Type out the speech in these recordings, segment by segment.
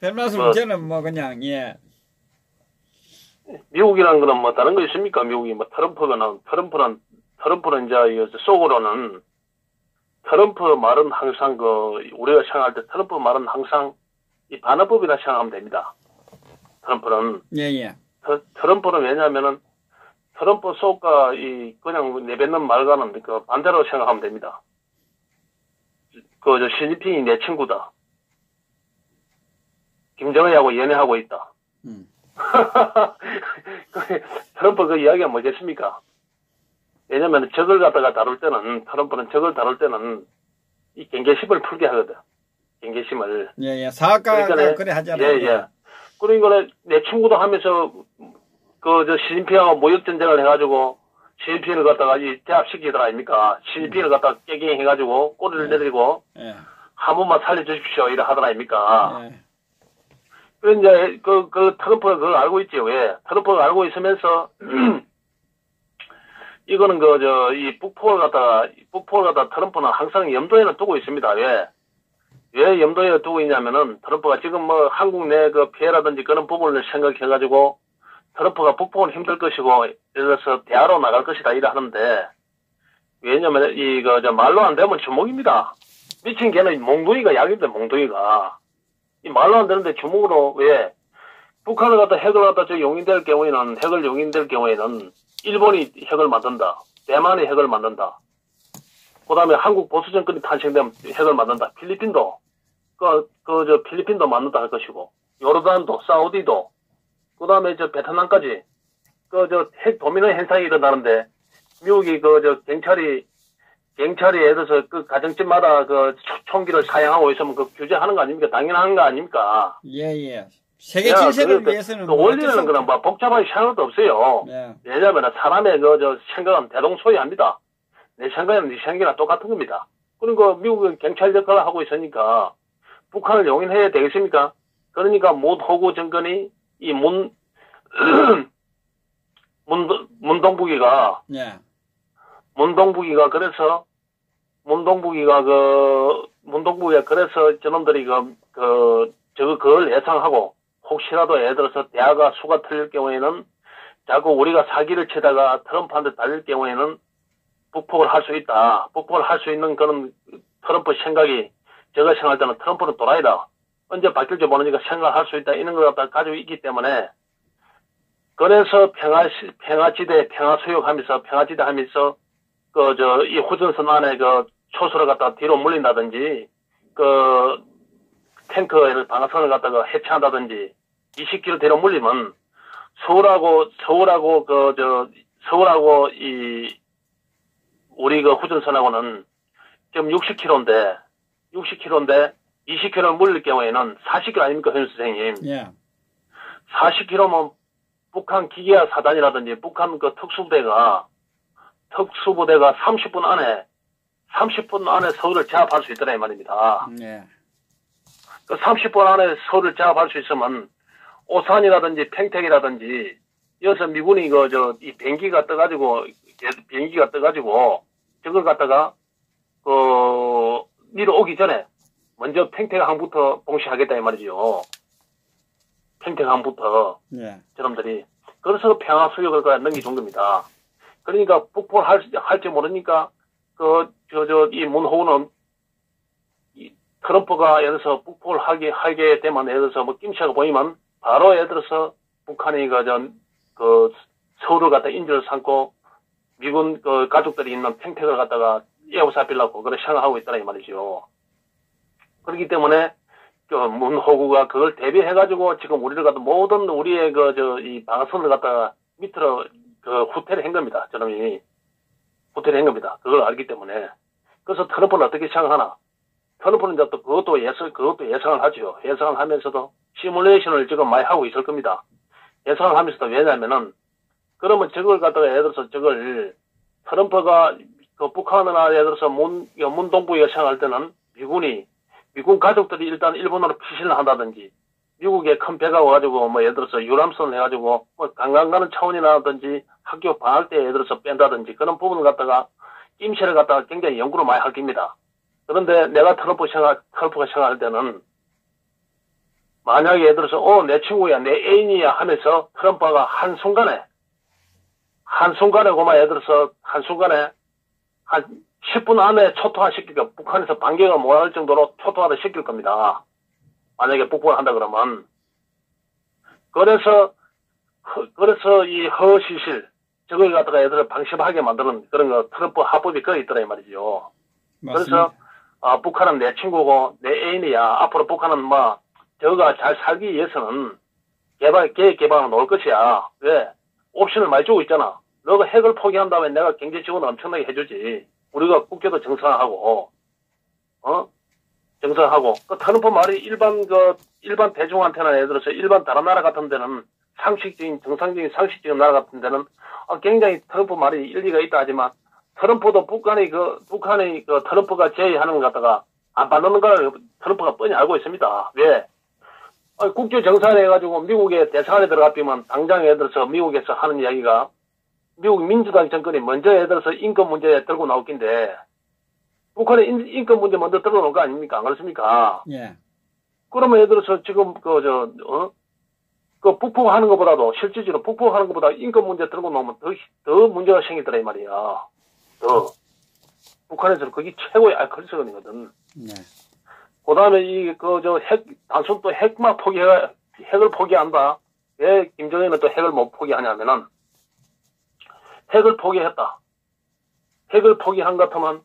별 말씀 저는 뭐 그냥 예. 미국이라는 거는 뭐 다른 거 있습니까? 미국이 뭐 트럼프는 이제 속으로는 트럼프 말은 항상 우리가 생각할 때 트럼프 말은 항상 이 반어법이라 생각하면 됩니다. 트럼프는. 예. 트럼프는 왜냐면은 트럼프 속과 그냥 내뱉는 말과는 그 반대로 생각하면 됩니다. 시진핑이 내 친구다. 김정은하고 연애하고 있다. 트럼프 그 이야기가 뭐겠습니까? 왜냐면 적을 갖다가 다룰 때는, 트럼프는 적을 다룰 때는 이 경계심을 풀게 하거든. 경계심을. 예. 사악가가 그래 하잖아요. 예. 그러니까 내 친구도 하면서 시진핑하고 모욕전쟁을 해가지고 시진핑을 갖다가 대합시키더라 아닙니까? 시진핑을 갖다가 깨갱 해가지고 꼬리를 내리고 한 번만 살려주십시오 이래 하더라 아닙니까? 그래 이제 트럼프가 그걸 알고 있지. 왜? 트럼프가 알고 있으면서 이거는 이 북포를 갖다가 트럼프는 항상 염두에는 두고 있습니다. 왜 염두에 두고 있냐면은 트럼프가 지금 뭐 한국 내 피해라든지 그런 부분을 생각해가지고 트럼프가 북폭은 힘들 것이고, 예를 들어서 대화로 나갈 것이다, 이래 하는데, 왜냐면, 말로 안 되면 주먹입니다. 미친 개는 몽둥이가 약입니다, 몽둥이가. 이 말로 안 되는데 주먹으로, 왜? 북한을 갖다 핵을 갖다 용인될 경우에는, 핵을 용인될 경우에는, 일본이 핵을 만든다. 대만이 핵을 만든다. 그 다음에 한국 보수정권이 탄생되면 핵을 만든다. 필리핀도, 필리핀도 만든다 할 것이고, 요르단도, 사우디도, 그 다음에 베트남까지, 핵 도미노 현상이 일어나는데, 미국이 경찰이 예를 들어서 가정집마다 총기를 사용하고 있으면 규제하는 거 아닙니까? 당연한 거 아닙니까? 예. 세계 질서를 위해서는. 원리는 그냥 뭐 복잡하게 생각도 없어요. 왜냐면 사람의 생각은 대동소이합니다. 내 생각은 네 생각이나 똑같은 겁니다. 그리고 미국은 경찰 역할을 하고 있으니까, 북한을 용인해야 되겠습니까? 그러니까 모호구 정권이 문동북이가 그래서 저놈들이 그걸 예상하고 혹시라도 예를 들어서 대화가 수가 틀릴 경우에는 자꾸 우리가 사기를 치다가 트럼프한테 달릴 경우에는 북폭을 할 수 있다. 북폭을 할 수 있는 그런 트럼프 생각이 제가 생각할 때는 트럼프는 도라이다. 언제 바뀔지 모르니까 생각할 수 있다. 이런 걸 갖다 가지고 있기 때문에 그래서 평화지대 하면서 이 후전선 안에 초소를 갖다가 뒤로 물린다든지 탱크를 방어선을 갖다가 해체한다든지 20km 뒤로 물리면 서울하고 우리 후전선하고는 지금 60km인데 20km 물릴 경우에는 40km 아닙니까, 현 선생님? 예. 40km면 북한 기계화 사단이라든지 북한 특수부대가 30분 안에 서울을 제압할 수 있더라 이 말입니다. 예. 30분 안에 서울을 제압할 수 있으면 오산이라든지 평택이라든지 여기서 미군이 이 비행기가 떠가지고 저걸 갖다가 밀어오기 전에 먼저 평택항부터 봉쇄하겠다 이 말이죠. 평택항부터 저놈들이 그래서 평화수역을 넘겨준 겁니다. 그러니까 북폭을 할지 모르니까 이 문호는 트럼프가 예를 들어서 북폭을 하게 되면 예를 들어서 뭐 김치가 보이면 바로 예를 들어서 북한이 서울을 갖다 인질을 삼고 미군 가족들이 있는 평택을 갖다가 에워싸비려고 그렇게 생각하고 있다는 이 말이죠. 그렇기 때문에 문호구가 그걸 대비해가지고 지금 우리를 갖다 모든 우리의 이 방어선을 갖다가 밑으로 후퇴를 한 겁니다. 저놈이 후퇴를 한 겁니다. 그걸 알기 때문에. 그래서 트럼프는 어떻게 생각하나? 트럼프는 이제 또 그것도 예상을 하죠. 예상을 하면서도 시뮬레이션을 지금 많이 하고 있을 겁니다. 예상을 하면서도 왜냐면은 그러면 저걸 갖다가 예를 들어서 트럼프가 북한이나 예를 들어서 문동부에 생각할 때는 미군 가족들이 일단 일본으로 피신을 한다든지, 미국에 큰 배가 와가지고, 예를 들어서 유람선을 해가지고, 관광 가는 차원이라든지, 학교 방학 때 예를 들어서 뺀다든지, 그런 부분을 갖다가, 임시를 갖다가 굉장히 연구를 많이 할 겁니다. 그런데 내가 트럼프가 생각할 때는, 만약에 예를 들어서, 내 친구야, 내 애인이야 하면서 트럼프가 한순간에 그만 예를 들어서 한순간에 한 10분 안에 초토화 시키니까 북한에서 반격을 못할 정도로 초토화를 시킬 겁니다. 만약에 북부를 한다 그러면. 그래서 이 허시실, 저걸 갖다가 예를 들어 방심하게 만드는 그런 거 트럼프 합법이 거의 있더라 이 말이죠. 맞습니다. 그래서, 북한은 내 친구고 내 애인이야. 앞으로 북한은 저가 잘 살기 위해서는 계획 개발을 놓을 것이야. 왜? 옵션을 많이 주고 있잖아. 너가 핵을 포기한 다음에 내가 경제 지원을 엄청나게 해주지. 우리가 국교도 정상화하고, 정상화하고. 그 트럼프 말이 일반 대중한테는 예를 들어서 일반 다른 나라 같은 데는 정상적인 상식적인 나라 같은 데는 굉장히 트럼프 말이 일리가 있다 하지만 트럼프도 북한이 트럼프가 제의하는 것 갖다가 안 받는 걸 트럼프가 뻔히 알고 있습니다. 왜? 국교 정상화해가지고 미국의 대사관에 들어갔더만 당장 예를 들어서 미국에서 하는 이야기가 미국 민주당 정권이 먼저 예를 들어서 인권 문제 들고 나올 긴데 북한의 인권 문제 먼저 들고 나올 거 아닙니까? 안 그렇습니까? 예. 그러면 예를 들어서 지금 북풍 하는 것보다도 실질적으로 북풍 하는 것보다 인권 문제 들고 나오면 더 문제가 생기더라 이 말이야. 북한에서는 그게 최고의 알칼리스건이거든. 네. 그 다음에 단순 또 핵을 포기한다. 왜 김정은은 또 핵을 못 포기하냐면은, 핵을 포기했다. 핵을 포기한 것 같으면,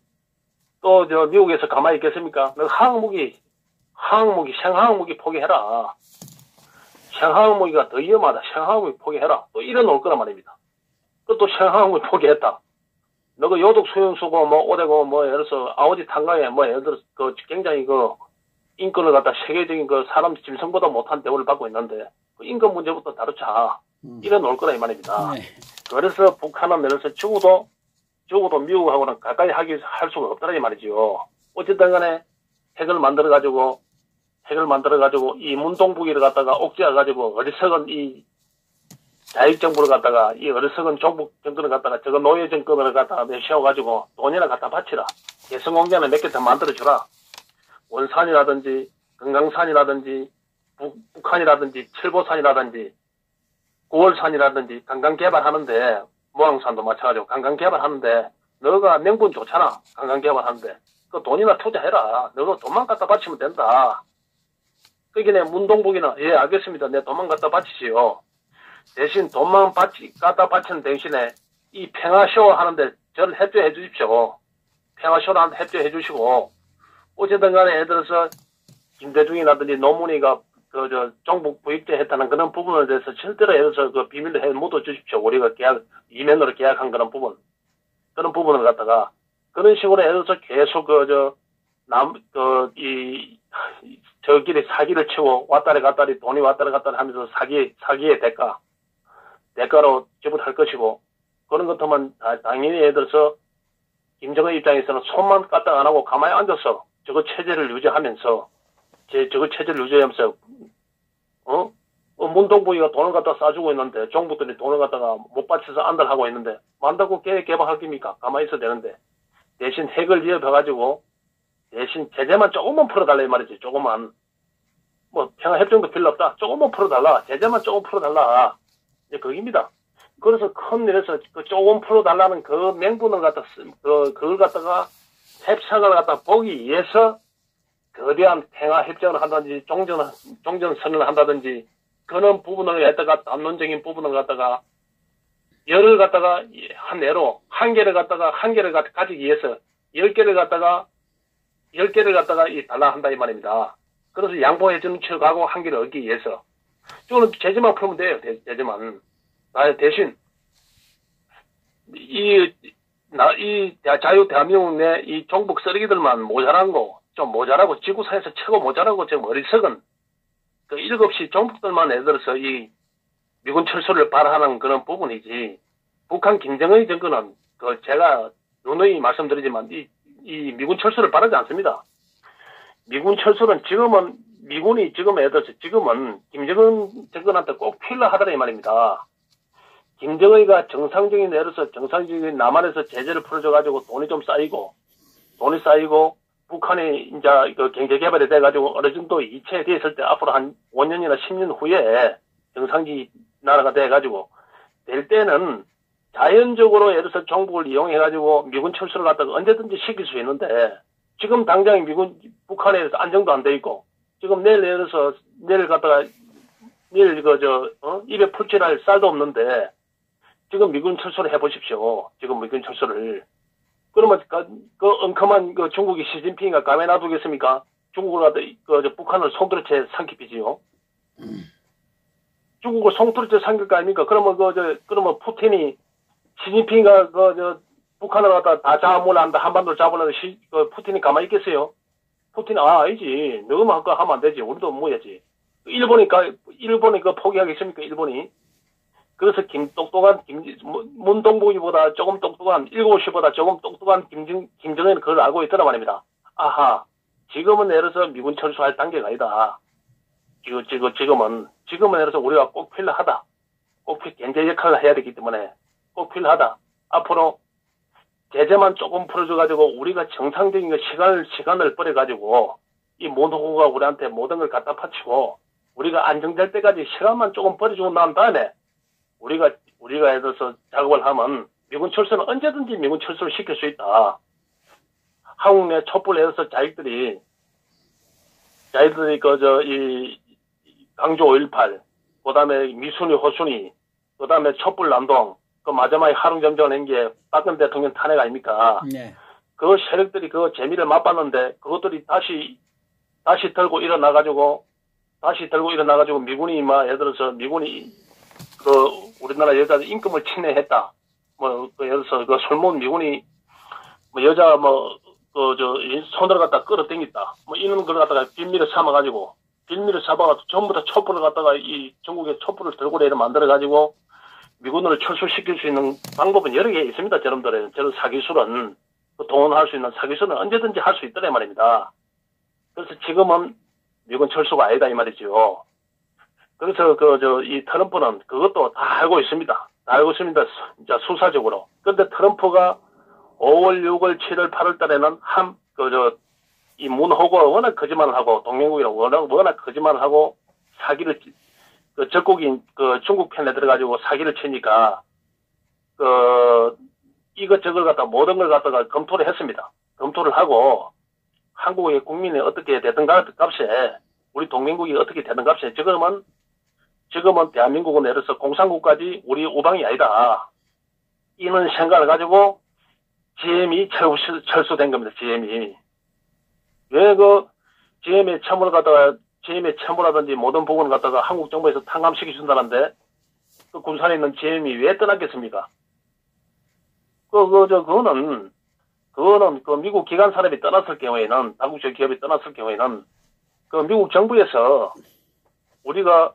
또 미국에서 가만히 있겠습니까? 너 생화학무기 포기해라. 생화학무기가 더 위험하다. 생화학무기 포기해라. 또 이래 놓을 거란 말입니다. 또 생화학무기 포기했다. 너가 요독 수용소고, 오대고, 예를 들어서, 아오지 탄광에, 예를 들어서, 굉장히 인권을 갖다 세계적인 사람 짐승보다 못한 대우를 받고 있는데, 인권 문제부터 다루자. 이래 놓을 거라, 이 말입니다. 네. 그래서 북한은 예를 들어서 적어도 미국하고는 가까이 할 수가 없더라, 이 말이죠. 어쨌든 간에 핵을 만들어가지고, 이 문동북이를 갖다가 옥죄어가지고, 어리석은 이 자익정부를 갖다가 이 어리석은 종북 정권을 갖다가 저거 노예 정권을 갖다가 내세워가지고 돈이나 갖다 바치라. 개성공단을 몇 개 더 만들어주라. 원산이라든지 금강산이라든지 북한이라든지 칠보산이라든지 9월산이라든지 관광개발하는데 모항산도 마찬가지고 관광개발하는데 너가 명분 좋잖아. 관광개발하는데 그 돈이나 투자해라. 너가 돈만 갖다 바치면 된다. 그게 문동북이나 예 알겠습니다. 내 돈만 갖다 바치지요. 대신 돈만 갖다 바치는 대신에 이 평화쇼 하는데 저를 협조해 주십시오. 평화쇼를 협조해 주시고 어쨌든 간에 예를 들어서 김대중이라든지 노무현이가 종북 부익제 했다는 그런 부분에 대해서 절대로 예를 들어서 비밀로 해 묻어 주십시오. 우리가 이면으로 계약한 그런 부분을 갖다가 그런 식으로 예를 들어서 계속 저끼리 사기를 치고 왔다리 갔다리 돈이 왔다리 갔다리 하면서 사기의 대가로 지불할 것이고 그런 것들만 당연히 예를 들어서 김정은 입장에서는 손만 까딱 안 하고 가만히 앉아서 저거 체제를 유지하면서 문동부위가 돈을 갖다 싸주고 있는데 정부들이 돈을 갖다가 못 바쳐서 안달하고 있는데 만다고 개발할 겁니까? 가만히 있어야 되는데 대신 핵을 위협해가지고 대신 제재만 조금만 풀어달라 이 말이지. 조금만 평화협정도 필요 없다. 조금만 풀어달라. 제재만 조금 풀어달라. 이제 그겁니다. 그래서 큰 일에서 조금 풀어달라는 그 명분을 그걸 갖다가 협상을 갖다 보기 위해서 거대한 평화협정을 한다든지 종전선언을 한다든지 그런 부분을 갖다가 담론적인 부분을 갖다가 열을 갖다가 한 개를 가지기 위해서 10개를 갖다가 달라 한다 이 말입니다. 그래서 양보해주는 척하고 한 개를 얻기 위해서 저는 제재만 풀면 돼요. 제재만. 대신 이 자유 대한민국 내 이 종북 쓰레기들만 모자라고 지구상에서 최고 모자라고 지금 어리석은 그 7시 종북들만 예를 들어서 이 미군 철수를 바라하는 그런 부분이지 북한 김정은의 정권은 제가 누누이 말씀드리지만 이 미군 철수를 바라지 않습니다. 미군 철수는 미군이 예를 들어서 지금은 김정은 정권한테 꼭 필요하더라 이 말입니다. 김정은이가 정상적인 남한에서 제재를 풀어줘가지고 돈이 쌓이고 북한이 이제 그 경제 개발이 돼가지고 어느 정도 이체됐을 때 앞으로 한 5년이나 10년 후에 정상지 나라가 돼가지고 될 때는 자연적으로 예를 들어서 정북을 이용해가지고 미군 철수를 갖다가 언제든지 시킬 수 있는데 지금 당장 북한에 안정도 안 돼 있고 지금 내일 예를 들어서 내일 갖다가 내일 입에 풀칠할 쌀도 없는데 지금 미군 철수를 해보십시오. 지금 미군 철수를. 그러면 그 엉큼한 그 중국이 시진핑이가 감에 놔두겠습니까? 중국을 갖다 북한을 송두리째 삼키지요. 중국을 송두리째 삼킬 거 아닙니까? 그러면 그러면 푸틴이 시진핑이가 북한을 갖다 다 잡아먹는다 한반도를 잡으려는 푸틴이 가만히 있겠어요? 푸틴이 아니지. 너무 하면 안 되지. 우리도 뭐 해야지. 일본이 포기하겠습니까? 일본이. 그래서 문동복이보다 조금 똑똑한, 7시보다 조금 똑똑한 김정은은 그걸 알고 있더라 말입니다. 아하, 지금은 예를 들어서 미군 철수할 단계가 아니다. 지금은 예를 들어서 우리가 꼭 필요하다. 꼭 견제 역할을 해야 되기 때문에 꼭 필요하다. 앞으로 제재만 조금 풀어줘가지고 우리가 정상적인 시간을 버려가지고 이 모노호가 우리한테 모든 걸 갖다 바치고 우리가 안정될 때까지 시간만 조금 버려주고 난 다음에 우리가 예를 들어서 작업을 하면 미군 철수는 언제든지 미군 철수를 시킬 수 있다. 한국 내 촛불 예를 들어서 자기들이 이 강조 5.18, 그 다음에 미순위, 호순위, 그 다음에 촛불 난동, 그 마지막에 하루점정을 한 게 박근혜 대통령 탄핵 아닙니까? 네. 그 세력들이 그 재미를 맛봤는데 그것들이 다시 들고 일어나가지고 미군이 예를 들어서 미군이 우리나라 여자들 임금을 침해했다. 예를 들어서 솔몬 미군이 여자 손을 갖다 끌어당겼다. 이런 걸 갖다가 빌미를 삼아가지고 전부 다 촛불을 갖다가 이 중국의 촛불을 들고 내려 만들어가지고 미군으로 철수시킬 수 있는 방법은 여러 개 있습니다. 저런 사기술은, 동원할 수 있는 사기술은 언제든지 할 수 있더라 말입니다. 그래서 지금은 미군 철수가 아니다 이 말이죠. 그래서 이 트럼프는 그것도 다 알고 있습니다. 이제 수사적으로. 그런데 트럼프가 5월, 6월, 7월, 8월 달에는 이 문호가 워낙 거짓말을 하고, 동맹국이라고 워낙 거짓말을 하고, 사기를, 적국인, 중국 편에 들어가지고 사기를 치니까, 이것저것 갖다, 모든 걸 갖다가 검토를 했습니다. 검토를 하고, 한국의 국민이 어떻게 되든 값에, 우리 동맹국이 어떻게 되든 값에, 지금은 대한민국은 예를 들어서 공산국까지 우리 우방이 아니다. 이런 생각을 가지고, GM이 철수된 겁니다, GM이. 왜 GM의 채무라든지 모든 부분을 갖다가 한국 정부에서 탕감시켜준다는데, 군산에 있는 GM이 왜 떠났겠습니까? 그거는 미국 기관 사람이 떠났을 경우에는, 다국적 기업이 떠났을 경우에는, 미국 정부에서 우리가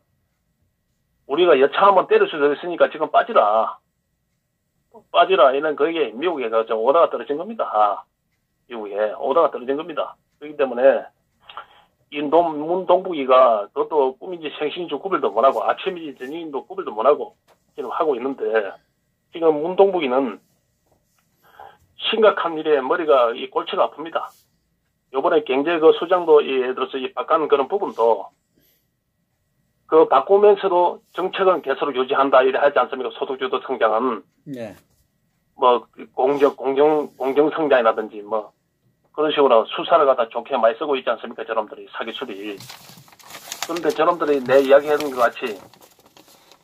여차 한번 때릴 수도 있으니까 지금 빠지라. 이런 그게 미국에 오다가 떨어진 겁니다. 미국에 오다가 떨어진 겁니다. 그렇기 때문에 이 문동북이가 그것도 꿈인지 생신인지 구별도 못하고 아침인지 저녁인도 구별도 못하고 지금 하고 있는데 지금 문동북이는 심각한 일에 머리가 이 골치가 아픕니다. 요번에 경제 수장도 예를 들어서 이 바꾼 그런 부분도 바꾸면서도 정책은 계속 유지한다 이래 하지 않습니까? 소득주도 성장은. 네. 공정 성장이라든지 그런 식으로 수사를 갖다 좋게 많이 쓰고 있지 않습니까? 저놈들이, 사기술이. 그런데 저놈들이 내 이야기 하는 것 같이,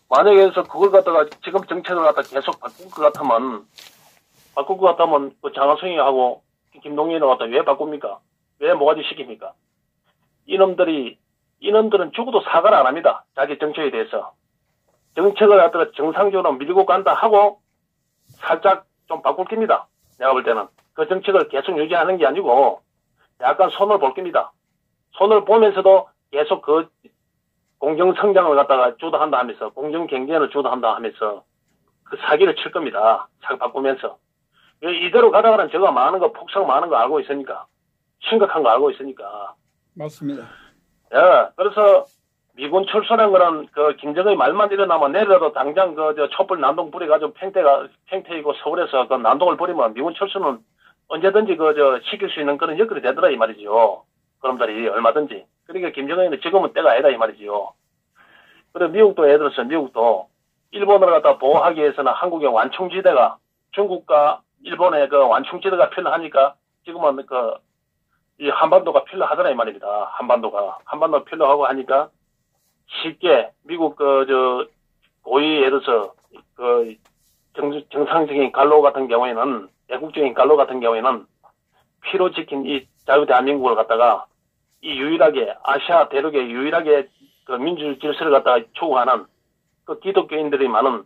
만약에 해서 그걸 갖다가 지금 정책을 갖다 계속 바꿀 것 같으면, 장하성이하고 김동연을 갖다 왜 바꿉니까? 왜 뭐가지 시킵니까? 이놈들은 죽어도 사과를 안 합니다. 자기 정책에 대해서. 정책을 갖다가 정상적으로 밀고 간다 하고, 살짝 좀 바꿀 겁니다. 내가 볼 때는. 그 정책을 계속 유지하는 게 아니고 약간 손을 볼 겁니다. 손을 보면서도 계속 공정 성장을 갖다가 주도한다 하면서 공정 경쟁을 주도한다 하면서 그 사기를 칠 겁니다. 사기 바꾸면서. 이대로 가다가는 제가 폭삭 많은 거 알고 있으니까. 심각한 거 알고 있으니까. 맞습니다. 예, 그래서 미군 철수라는 거는 김정은이 말만 일어나면 내일라도 당장 촛불 난동 부려가지고 팽태이고 서울에서 난동을 벌이면 미군 철수는 언제든지 시킬 수 있는 그런 여건이 되더라, 이 말이죠. 그놈들이 얼마든지. 그러니까 김정은은 지금은 때가 아니다, 이 말이지요. 그리고 미국도 예를 들어서 미국도 일본을 갖다 보호하기 위해서는 한국의 완충지대가 중국과 일본의 그 완충지대가 필요하니까 지금은 이 한반도가 필요하더라, 이 말입니다. 한반도가 필요하고 하니까 쉽게 미국 고위 예를 들어서 정상적인 갈로 같은 경우에는 애국적인 갈로 같은 경우에는 피로 지킨 이 자유 대한민국을 갖다가 이 유일하게 아시아 대륙에 유일하게 그 민주 질서를 갖다가 추구하는 그 기독교인들이 많은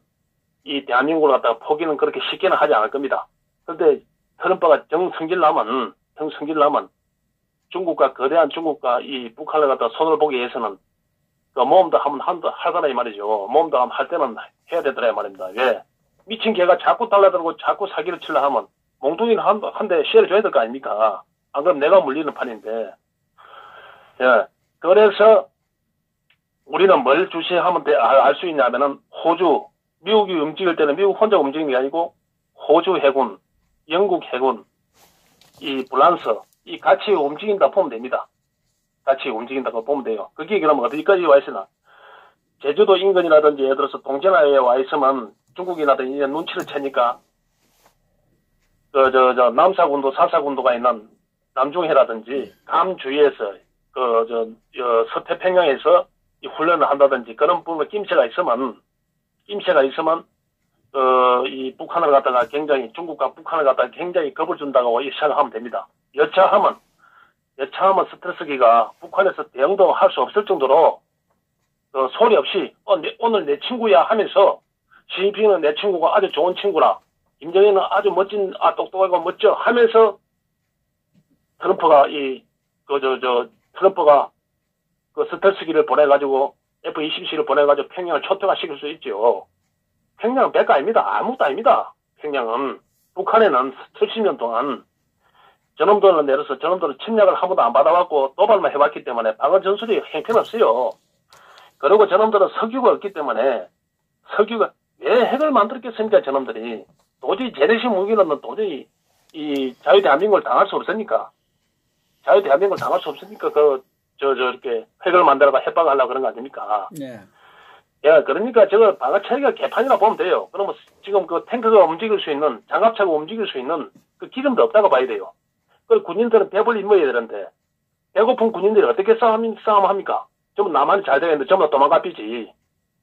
이 대한민국을 갖다가 포기는 그렇게 쉽게는 하지 않을 겁니다. 그런데 트럼프가 정성질나면 중국과 거대한 중국과 이 북한을 갖다가 손을 보기 위해서는 그 모험도 하더라 이 말이죠. 모험도 할 때는 해야 되더라 이 말입니다. 왜? 미친 개가 자꾸 달라들고 자꾸 사기를 치려 하면 몽둥이는 한 대 시해를 줘야 될 거 아닙니까? 안 그럼 내가 물리는 판인데. 예. 그래서 우리는 뭘 주시하면 알 수 있냐면은 호주, 미국이 움직일 때는 미국 혼자 움직이는 게 아니고 호주 해군, 영국 해군, 이 프랑스, 이 같이 움직인다 보면 됩니다. 같이 움직인다고 보면 돼요. 그게 그러면 어디까지 와 있으나 제주도 인근이라든지 예를 들어서 동전하에 와 있으면 중국이라든지 이제 눈치를 채니까 남사군도 사사군도가 있는 남중해라든지 감 주위에서 서태평양에서 이 훈련을 한다든지 그런 부분에 낌새가 있으면 이 북한을 갖다가 굉장히 중국과 북한을 갖다가 굉장히 겁을 준다고 생각하면 됩니다. 여차하면 스트레스기가 북한에서 대응도 할 수 없을 정도로 소리 없이 오늘 내 친구야 하면서 시진핑은 내 친구가 아주 좋은 친구라 김정은은 아주 멋진 똑똑하고 멋져 하면서 트럼프가 그 스텔스기를 보내가지고 F-22C를 보내가지고 평양을 초토화시킬 수 있죠. 평양은 백거 아닙니다. 아무것도 아닙니다. 평양은 북한에는 70년 동안 저놈들은 내려서 저놈들은 침략을 한 번도 안 받아왔고 도발만 해왔기 때문에 방어 전술이 형편없어요. 그리고 저놈들은 석유가 없기 때문에 석유가 왜 핵을 만들었겠습니까? 저놈들이 도저히 재래식 무기로는 도저히 이 자유대한민국을 당할 수 없으니까 저렇게 핵을 만들어다 협박하려고 그런 거 아닙니까? 네. 야, 그러니까 저거 방어 체계가 개판이라 보면 돼요. 그러면 지금 그 탱크가 움직일 수 있는 장갑차가 움직일 수 있는 그 기름도 없다고 봐야 돼요. 그 군인들은 배불리 먹어야 되는데 배고픈 군인들이 어떻게 싸움합니까? 전부 남한이 잘 되겠는데 전부 도망가 삐지.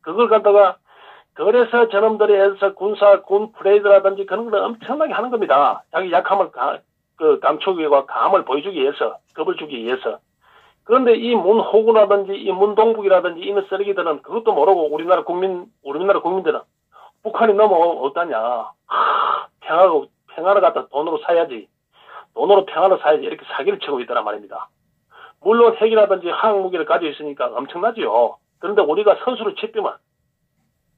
그걸 갖다가 그래서 저놈들이 해서 군 프레이드라든지 그런 걸 엄청나게 하는 겁니다. 자기 약함을 감추기와 감을 보여주기 위해서, 겁을 주기 위해서. 그런데 이 문호구라든지 이 문동북이라든지 이런 쓰레기들은 그것도 모르고 우리나라 국민들은 북한이 너무 어떠냐. 평화를 갖다 돈으로 사야지. 돈으로 평화를 사야지. 이렇게 사기를 치고 있더란 말입니다. 물론 핵이라든지 항무기를 가지고 있으니까 엄청나지요. 그런데 우리가 선수를 치피면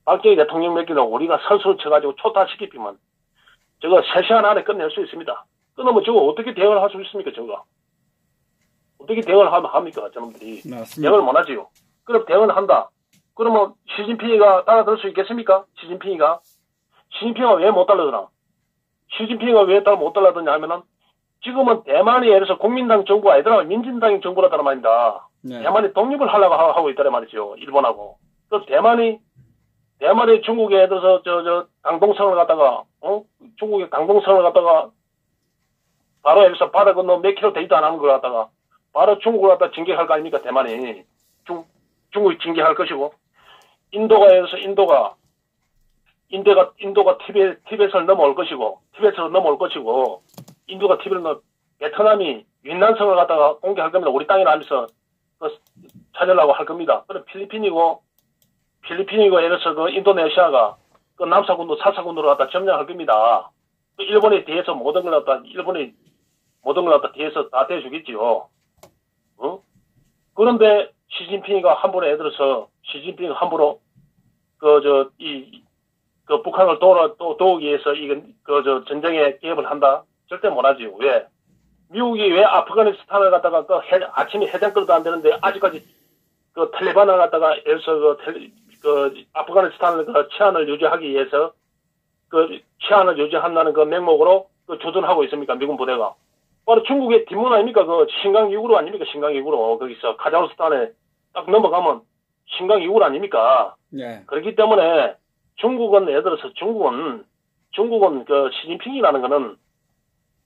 박정희 대통령 몇 기는 우리가 선수를 쳐가지고 초타시키면 저거 3시간 안에 끝낼 수 있습니다. 끊으면 저거 어떻게 대응을 할 수 있습니까, 저거? 어떻게 대응을 합니까, 저놈들이? 맞습니다. 대응을 못 하지요. 그럼 대응을 한다. 그러면 시진핑이가 따라들 수 있겠습니까? 시진핑이가 왜 못 따라드나? 시진핑이가 왜 못 따라드냐 하면은 지금은 대만이 예를 들어서 국민당 정부가 아니더라 민진당이 정부라더란 말입니다. 네. 대만이 독립을 하려고 하고 있다란 말이죠. 일본하고. 그래서 대만이 중국에 예를 들어서 강동성을 갖다가 중국의 강동성을 갖다가 바로 예를 들어서 바다 건너 몇 킬로 되지도 않은 걸 갖다가 바로 중국을 갖다 징계할 거 아닙니까? 대만이 중국이 징계할 것이고 인도가 예를 들어서 인도가 티벳을 넘어올 것이고 인도가 티벳을 베트남이 윈난성을 갖다가 공개할 겁니다. 우리 땅이라 하면서 찾으려고 할 겁니다. 그럼 필리핀이고 예를 들어서 그 인도네시아가 그 남사군도 사사군도를 갖다 점령할 겁니다. 일본에 대해서 모든 걸 갖다 뒤에서 다 대주겠지요. 그런데 시진핑이가 함부로 북한을 도우기 위해서 전쟁에 개입을 한다? 절대 못하지요. 왜? 미국이 왜 아프가니스탄을 갖다가 아침에 해장거리도 안 되는데 아직까지 탈레반을 갖다가 예를 들어서 아프가니스탄을 치안을 유지하기 위해서 치안을 유지한다는 그 명목으로 그 조준하고 있습니까? 미군 부대가. 바로 중국의 뒷문 아닙니까? 그 신강 이구르 아닙니까? 신강 이구르. 거기서 카자흐스탄에 딱 넘어가면 신강 이구르 아닙니까? 예. 그렇기 때문에 중국은 예를 들어서 중국은 그 시진핑이라는 거는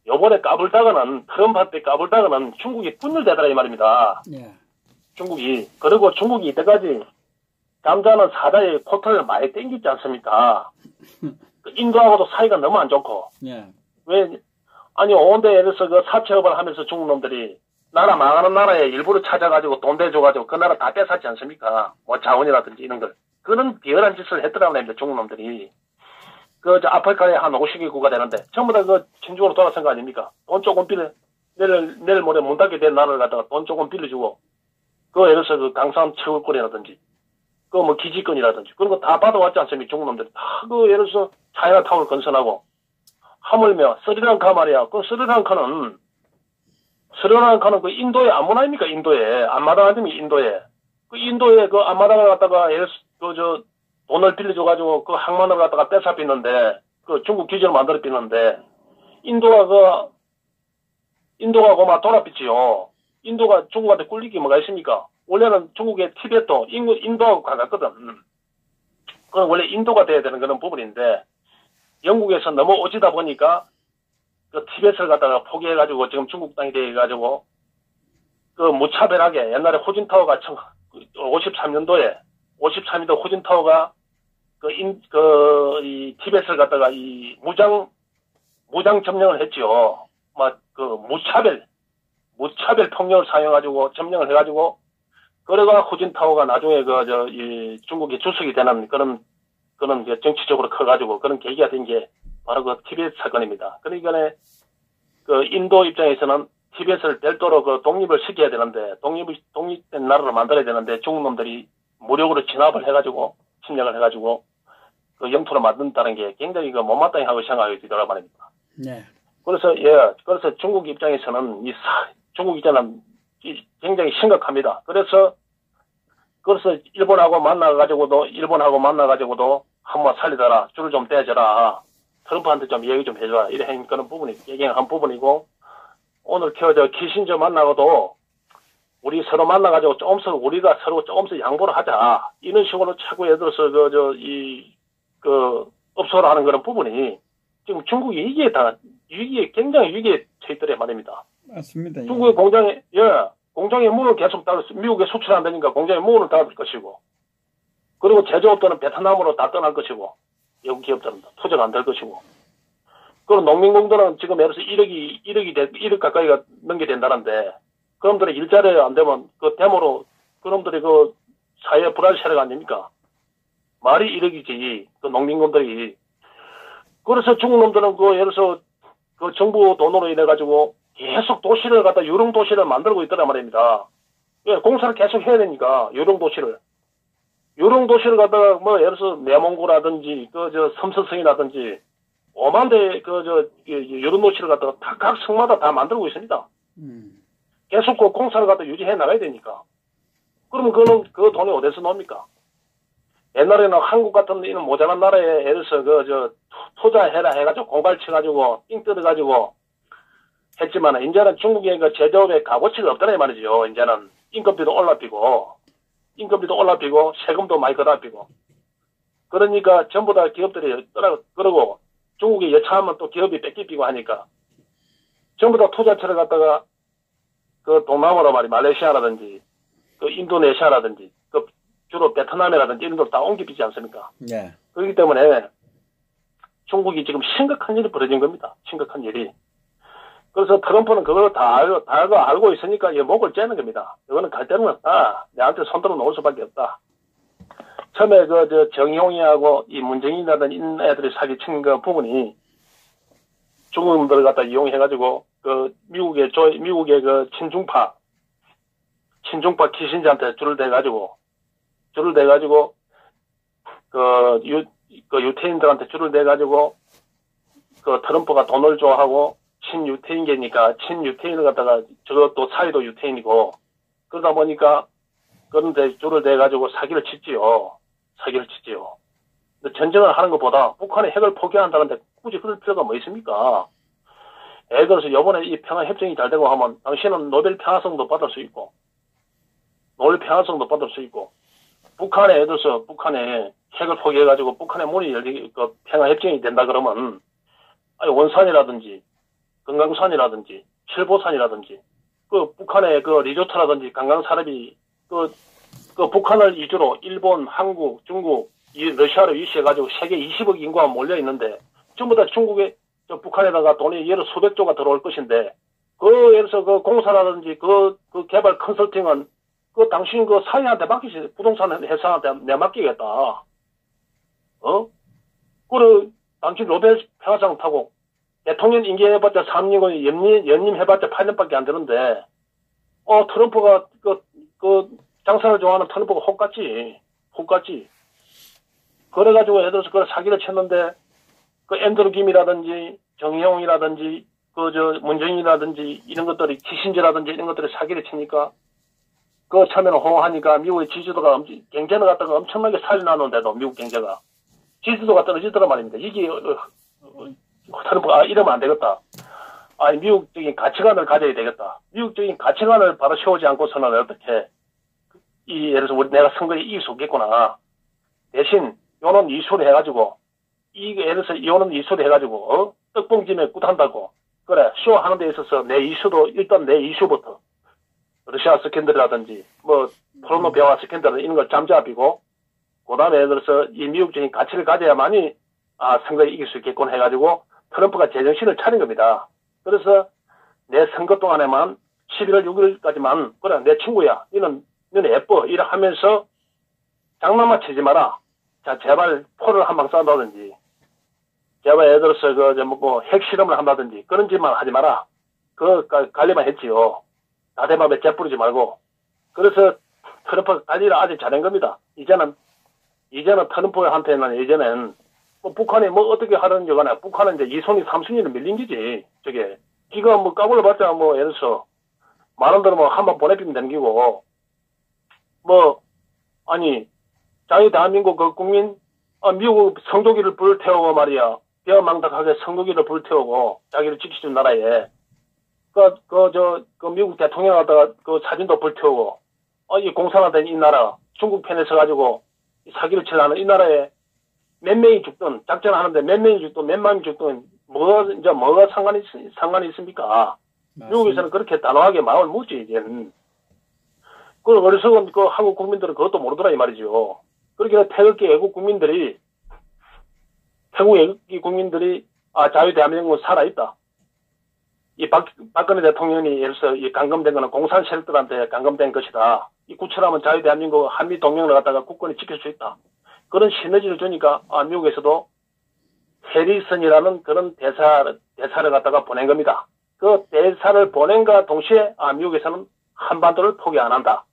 요번에 까불다가는 트럼프한테 까불다가는 중국이 분열되더라 이 말입니다. 예. 중국이. 그리고 중국이 이때까지 잠자는 사자의 코털을 많이 땡기지 않습니까? 그 인도하고도 사이가 너무 안 좋고. 예. 왜, 아니, 온데 예를 들어서 그 사채업을 하면서 중국 놈들이 나라 망하는 나라에 일부러 찾아가지고 돈 대줘가지고 그 나라 다 뺏었지 않습니까? 뭐 자원이라든지 이런 걸. 그런 비열한 짓을 했더라고 합니다, 중국 놈들이. 아프리카에 한 50개국가 되는데, 전부 다 친중으로 돌아선 거 아닙니까? 돈 조금 내일 모레 문 닫게 된 나라를 갖다가 돈 조금 빌려주고, 예를 들어서 강산 채굴권이라든지, 기지권이라든지, 그런 거 다 받아왔지 않습니까? 중국 놈들이. 다 예를 들어서 차이나타운을 건설하고, 하물며, 스리랑카 말이야. 스리랑카는 그 인도에 안문 아닙니까? 인도에. 앞마당 아닙니까? 인도에. 인도에 앞마당을 갖다가 돈을 빌려줘가지고 항만을 갖다가 뺏어 삐는데, 중국 기지를 만들어 삐는데, 인도가 막 돌아삐지요. 인도가 중국한테 꿀리기 뭐가 있습니까? 원래는 중국의 티베트도 인도하고 가깝거든. 그건 원래 인도가 돼야 되는 그런 부분인데, 영국에서 너무 오지다 보니까, 티베트를 갖다가 포기해가지고 지금 중국 땅이 돼가지고, 무차별하게 옛날에 호진타오가 53년도 호진타오가 이 티베트를 갖다가 무장 점령을 했지요. 무차별 폭력을 사용해가지고 점령을 해가지고, 그래가 호진타오가 나중에 이 중국의 주석이 되는 그런 정치적으로 커가지고 그런 계기가 된 게 바로 티베트 사건입니다. 그러니까 인도 입장에서는 티베트를 별도로 독립을 시켜야 되는데, 독립된 나라를 만들어야 되는데, 중국 놈들이 무력으로 진압을 해가지고, 침략을 해가지고, 영토를 만든다는 게 굉장히 못마땅히 하고 생각이 들더라 말입니다. 네. 그래서 중국 입장에서는 중국 입장은 굉장히 심각합니다. 그래서 일본하고 만나가지고도 한번 살리더라. 줄을 좀 떼줘라. 트럼프한테 좀 얘기 좀 해줘라. 이런 그런 부분이 얘기한 부분이고, 오늘 키신저 만나고도 우리 서로 만나가지고 우리가 서로 조금씩 양보를 하자. 이런 식으로 자꾸 예를 들어서 업소를 하는 그런 부분이 지금 중국이 굉장히 위기에 처했더래 말입니다. 맞습니다. 중국의 공장의 문을 계속 미국에 수출 안 되니까 공장의 문을 닫을 것이고, 그리고 제조업들은 베트남으로 다 떠날 것이고, 외국 기업들은 투자가 안 될 것이고, 그리고 농민공들은 지금 예를 들어서 1억 가까이가 넘게 된다는데, 그놈들이 일자리 안 되면 데모로 그놈들이 사회 불안시하는 거 아닙니까? 말이 1억이지, 농민공들이. 그래서 중국 놈들은 예를 들어서 정부 돈으로 인해가지고 계속 도시를 갖다 유령 도시를 만들고 있더란 말입니다. 공사를 계속 해야 되니까, 유령 도시를 갖다가 예를 들어서 내몽고라든지, 섬서성이라든지, 5만 대, 유령 도시를 갖다가 각 성마다 다 만들고 있습니다. 계속 공사를 갖다 유지해 나가야 되니까. 그러면 그 돈이 어디서 나옵니까? 옛날에는 한국 같은 이런 모자란 나라에 예를 들어서 투자해라 해가지고 공발 쳐가지고 삥 뜯어가지고 했지만, 이제는 중국의 제조업의 값어치가 없더라 이 말이죠. 이제는 인건비도 올라피고 세금도 많이 걷어피고. 그러니까 전부 다 기업들이 그러고 중국이 여차하면 또 기업이 뺏기고 하니까 전부 다 투자처를 갖다가 동남아로 말레이시아라든지 인도네시아라든지 주로 베트남이라든지 이런 데로 다 옮기지 않습니까? 네. 그렇기 때문에 중국이 지금 심각한 일이 벌어진 겁니다. 심각한 일이. 그래서 트럼프는 그걸 다 알고 있으니까 목을 째는 겁니다. 이거는 갈 데는 없다. 내한테 손들어 놓을 수밖에 없다. 처음에 정용이하고 이 문정인이라든 이런 애들이 사기친 그 부분이 중국인들을 갖다 이용해가지고 미국의 친중파 키신저한테 줄을 대가지고 유태인들한테 줄을 대가지고 트럼프가 돈을 줘하고 친유태인계니까 친유태인을 갖다가 저것도 사이도 유태인이고 그러다 보니까 그런데 줄을 대가지고 사기를 치지요. 근데 전쟁을 하는 것보다 북한의 핵을 포기한다는데 굳이 그럴 필요가 뭐 있습니까? 예를 들어서 요번에 이 평화협정이 잘 되고 하면 당신은 노벨 평화상도 받을 수 있고, 노벨 평화상도 받을 수 있고, 북한에, 예를 들어서 북한에 핵을 포기해가지고 북한의 문이 열리게, 그 평화협정이 된다 그러면, 아니, 원산이라든지, 금강산이라든지, 칠보산이라든지, 그 북한의 그 리조트라든지 관광 산업이 그 북한을 위주로 일본, 한국, 중국, 러시아를 위시해가지고 세계 20억 인구가 몰려 있는데 전부 다 중국에 북한에다가 돈이 예를 수백조가 들어올 것인데 그 예를 들어서 그 공사라든지 그 개발 컨설팅은 그 당신 그 사회한테 맡기시 부동산 회사한테 내맡기겠다. 그래 당신 노벨 평화상 타고 대통령 임기해봤자 3년이고 연임해봤자 8년밖에 안 되는데, 트럼프가, 장사를 좋아하는 트럼프가 혹같지. 그래가지고 예를 들어서 그걸 사기를 쳤는데, 앤드루 김이라든지, 정의용이라든지, 문정인이라든지, 이런 것들이, 키신저라든지 이런 것들이 사기를 치니까, 처음에는 호응하니까 미국의 지지도가 경제를 갖다가 엄청나게 살려놨는데도, 미국 경제가. 지지도가 떨어지더란 말입니다. 이게, 트럼프가 이러면 안 되겠다. 아니 미국적인 가치관을 가져야 되겠다. 미국적인 가치관을 바로 세우지 않고서는 어떻게 예를 들어서 내가 선거에 이길 수 없겠구나. 대신 요는 이슈를 해가지고 예를 들어서 요는 이슈를 해가지고 떡봉집에 굿한다고 그래 쇼하는 데 있어서 내 이슈도 일단 내 이슈부터 러시아 스캔들이라든지 포르노 배화 스캔들 이런 걸 잠잡히고 그다음에 예를 들어서 이 미국적인 가치를 가져야만이 선거에 이길 수 있겠군 해가지고 트럼프가 제정신을 차린 겁니다. 그래서 내 선거 동안에만 11월 6일까지만 그래 내 친구야 너는 예뻐 이래 하면서 장난만 치지 마라. 자 제발 포를 한 방 쏜다든지 제발 예를 들어서 핵실험을 한다든지 그런 짓만 하지 마라. 관리만 했지요. 다대밥에 재뿌리지 말고. 그래서 트럼프가 관리를 아주 잘한 겁니다. 이제는 트럼프한테는 예전엔 북한이 어떻게 하는지 간에 북한은 이제 이손이 삼순위를 밀린 거지. 기가 까불어봤자 예를 들어서 말한 대로 한번 보내주면 되는 기고 아니 자유 대한민국 그 국민 미국 성조기를 불태우고 말이야 배어망덕하게 성조기를 불태우고 자기를 지키는 나라에 미국 대통령 갖다가 사진도 불태우고 이 공산화된 이 나라 중국 편에 서가지고 사기를 치려는 이 나라에 몇 명이 죽든 작전하는데 몇 명이 죽든 몇 만이 죽든 뭐가 상관이 있습니까? 맞습니다. 미국에서는 그렇게 단호하게 마음을 묻지 이제는. 그 어리석은 한국 국민들은 그것도 모르더라 이 말이죠. 그렇게 태극기 애국 국민들이 자유 대한민국은 살아있다. 이 박근혜 대통령이 예를 들어서 이 감금된 거는 공산 세력들한테 감금된 것이다. 이 구출하면 자유 대한민국 한미 동맹을 갖다가 국권이 지킬 수 있다. 그런 시너지를 주니까 미국에서도 해리슨이라는 그런 대사를 갖다가 보낸 겁니다. 그 대사를 보낸과 동시에 미국에서는 한반도를 포기 안 한다.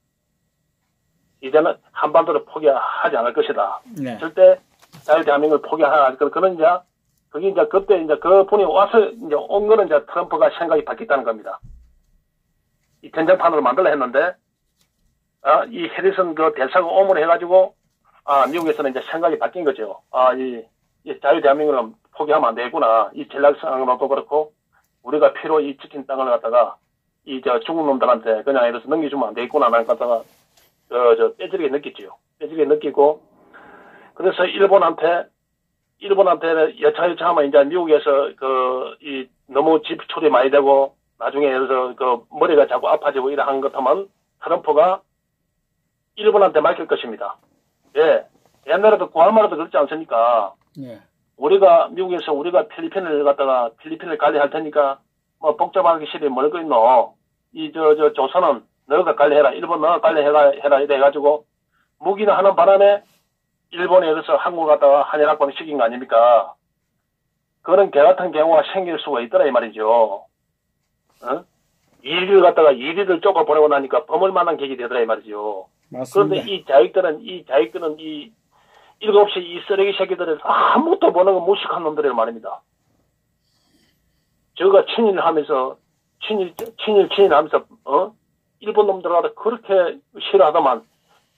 이제는 한반도를 포기하지 않을 것이다. 네. 절대 자유 대한민국을 포기하지 않을 그런 그때 그 분이 와서 온 거는 트럼프가 생각이 바뀌었다는 겁니다. 이 전쟁판으로 만들려 했는데 이 해리슨 대사가 오물 해가지고 미국에서는 생각이 바뀐 거죠. 이 자유 대한민국을 포기하면 안 되겠구나. 이 전략상으로도 그렇고, 우리가 피로 이 지킨 땅을 갖다가, 중국 놈들한테 그냥 이래서 넘겨주면 안 되겠구나. 라는 갖다가, 빼지르게 느꼈지요. 빼지르게 느끼고, 그래서 일본한테 여차여차하면 이제 미국에서 너무 지출이 많이 되고, 나중에 예를 들어서 머리가 자꾸 아파지고 이러한 것 하면 트럼프가 일본한테 맡길 것입니다. 예. 옛날에도 구할마라도 그렇지 않습니까? 예. 미국에서 우리가 필리핀을 관리할 테니까, 복잡하기 싫으면 뭘 거있노? 조선은 너가 관리해라. 일본 너가 관리해라. 이래 해가지고, 무기는 하는 바람에, 일본에 의해서 한국 갖다가 한일합방 시킨 거 아닙니까? 그런 개 같은 경우가 생길 수가 있더라, 이 말이죠. 이리를 쪼가 보내고 나니까 범을 만한 계획이 되더라, 이 말이죠. 맞습니다. 그런데 이 자익들은 7시 이 쓰레기 새끼들은 아무것도 모르는 무식한 놈들이란 말입니다. 저가 친일하면서, 일본 놈들하고 그렇게 싫어하더만,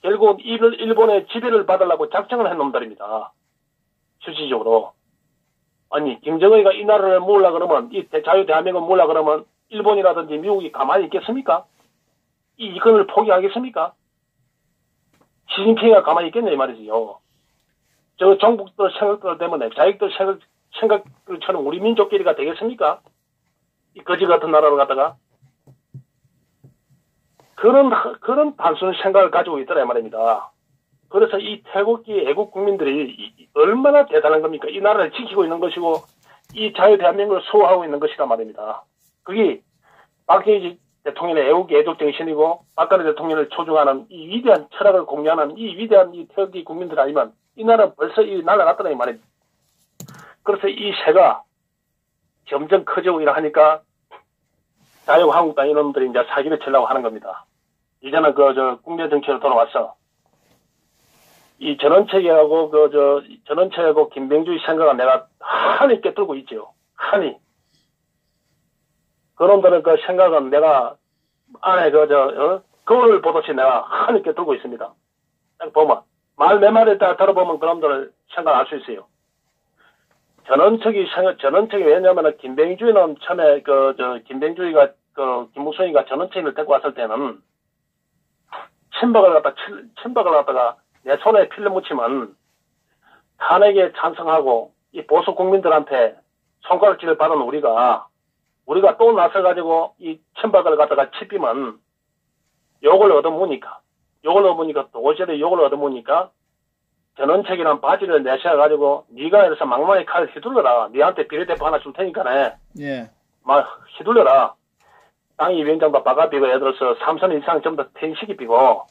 결국 일본의 지배를 받으려고 작정을 한 놈들입니다. 실질적으로. 아니, 김정은이가 이 나라를 모으려 그러면, 이 자유대한민국을 모으려 그러면, 일본이라든지 미국이 가만히 있겠습니까? 이 이권을 포기하겠습니까? 시진핑이가 가만히 있겠냐, 이 말이지요. 저 정북들 생각들 때문에, 자익들 생각들처럼 우리 민족끼리가 되겠습니까? 이 거지 같은 나라를 갖다가. 그런 단순 생각을 가지고 있더라, 이 말입니다. 그래서 이 태국기 애국 국민들이 얼마나 대단한 겁니까? 이 나라를 지키고 있는 것이고, 이 자유대한민국을 수호하고 있는 것이란 말입니다. 그게 박정희 대통령의 애국 정신이고, 박근혜 대통령을 초중하는 이 위대한 철학을 공유하는 이 위대한 이 태극기 국민들 아니면, 이 나라 벌써 이 날아갔더라, 이 말입니다. 그래서 이 새가 점점 커지고 이러하니까, 자유한국당 이놈들이 이제 사기를 치려고 하는 겁니다. 이제는 국내 정치로 돌아와서, 이 전원책하고 전원책하고 김병주의 생각은 내가 한이 꿰뚫고 있죠. 한이. 그놈들은 그 생각은 내가 안에 거울을 보듯이 내가 한이 꿰뚫고 있습니다. 딱 보면, 말 몇 마디 딱 들어보면 그놈들을 생각할 수 있어요. 전원책이 왜냐면은 김병주의는 처음에 김병주의가 김무성이가 전원책을 데리고 왔을 때는 친박을 갖다가 내 손에 필름 묻히면 탄핵에 찬성하고 이 보수 국민들한테 손가락질을 받은 우리가 또 나서가지고 이 친박을 갖다가 치비면 욕을 얻어먹으니까 도저히 욕을 얻어먹으니까 전원책이란 바지를 내셔가지고 네가 이래서 막만히 칼을 휘둘러라. 네한테 비례대표 하나 줄 테니까네. 예. 막 휘둘러라. 당위 위원장도 바가비고 예를 들어서 3선 이상 전부 다 퇴임시키고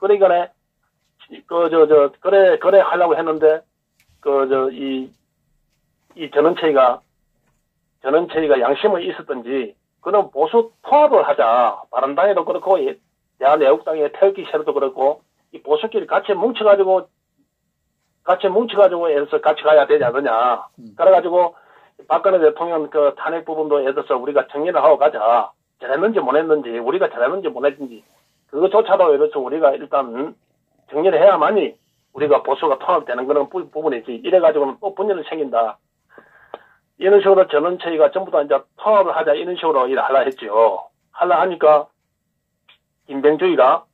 그러니까네 그래 하려고 했는데 이 전원체가 양심이 있었던지 그는 보수 통합을 하자. 바른당에도 그렇고 대한애국당의 태극기 세력도 그렇고 이 보수끼리 같이 뭉쳐가지고 예를 들어서 같이 가야 되지 않느냐. 그래가지고 박근혜 대통령 그 탄핵 부분도 예를 들어서 우리가 정리를 하고 가자. 잘했는지 못했는지 우리가 잘했는지 못했는지 그거조차도 예를 들어서 우리가 일단 정리를 해야만이 우리가 보수가 통합되는 그런 부분이지. 이래가지고는 또 분열이 생긴다. 이런 식으로 전원체가 전부 다 이제 통합을 하자 이런 식으로 일을 하려 했죠. 하려 하니까 김병주의가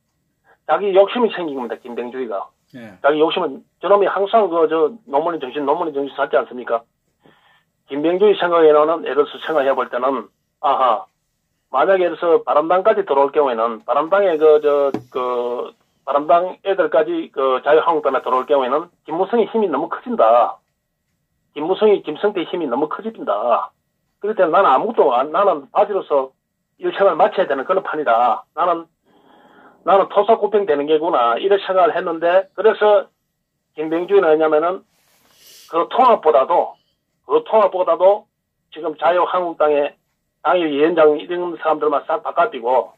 자기 욕심이 생긴 겁니다. 김병주의가. 예. 자기 욕심은 저놈이 항상 노무현 정신 찾지 않습니까? 김병주의 생각에는 예를 들어서 생각해 볼 때는 만약에 예를 들어서 바람당까지 들어올 경우에는 바람당에 바람당 애들까지 자유한국당에 들어올 경우에는 김무성의 힘이 너무 커진다. 김성태 힘이 너무 커진다. 그럴 때는 나는 바지로서 일생을 마쳐야 되는 그런 판이다. 나는 토사구팽 되는 게구나. 이런 생각을 했는데, 그래서 김병주는 뭐냐면은, 그 통합보다도 지금 자유한국당의 당위위원장 이런 사람들만 싹 바꿔비고,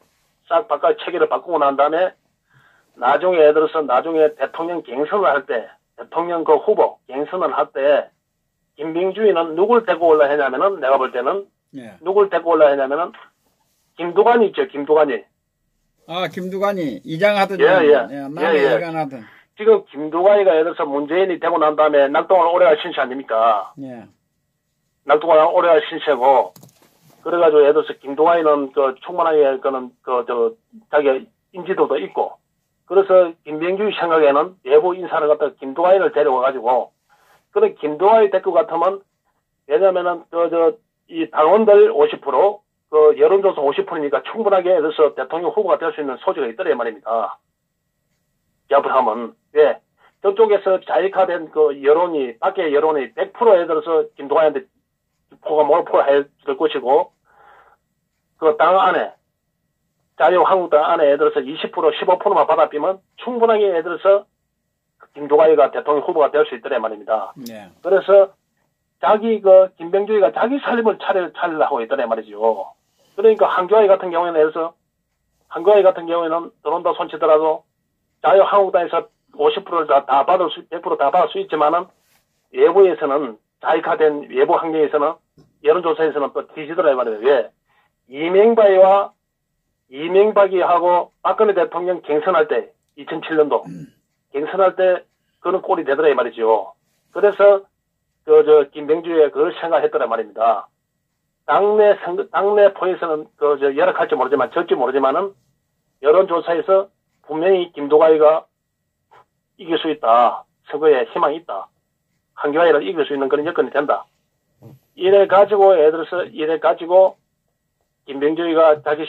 체계를 바꾸고 난 다음에, 나중에 대통령 갱선을 할 때, 대통령 그 후보 갱선을 할 때, 김병주는 누굴 데리고 올라 했냐면은, 내가 볼 때는, 예. 누굴 데리고 올라 했냐면은, 김두관이 있죠, 김두관이. 김두관이 이장하던 남해이관하던 지금 김두관이가 예를 들어서 문재인이 되고 난 다음에 낙동을 오래갈 신세 아닙니까? 예. 낙동을 오래갈 신세고 그래가지고 예를 들어서 김두관이는 충분하게 자기 인지도도 있고 그래서 김병주의 생각에는 외부 인사를 갖다 김두관이를 데려와가지고 그런 김두관이 될 것 같으면 왜냐면은 이 당원들 50% 여론조사 50%니까 충분하게 그래서 대통령 후보가 될 수 있는 소지가 있더라, 이 말입니다. 기합을 하면. 왜? 저쪽에서 자익화된 여론이, 밖의 여론이 100%에 들어서 김동완한테 모노폴 할 것이고, 당 안에, 자유한국당 안에 예를 들어서 20%, 15%만 받아비면 충분하게 예를 들어서 김두관이가 대통령 후보가 될 수 있더라, 이 말입니다. 네. 그래서 김병주의가 자기 살림을 차리려고 있더라, 말이죠. 그러니까 한교아이 같은 경우에는 들어온다 손치더라도 자유한국당에서 50%를 다 받을 수, 100% 다 받을 수 있지만은 외부에서는 자익화된 외부 환경에서는 여론조사에서는 또 뒤지더라, 말이에요. 왜? 이명박이 하고 박근혜 대통령 갱선할 때, 2007년도 갱선할 때 그런 꼴이 되더라, 이 말이죠. 그래서 김병주의 그걸 생각했더란 말입니다. 당내 포에서는 열악할지 모르지만, 절지 모르지만은, 여론조사에서 분명히 김두관이가 이길 수 있다. 선거에 희망이 있다. 한기화를 이길 수 있는 그런 여건이 된다. 이래가지고, 김병주가 자기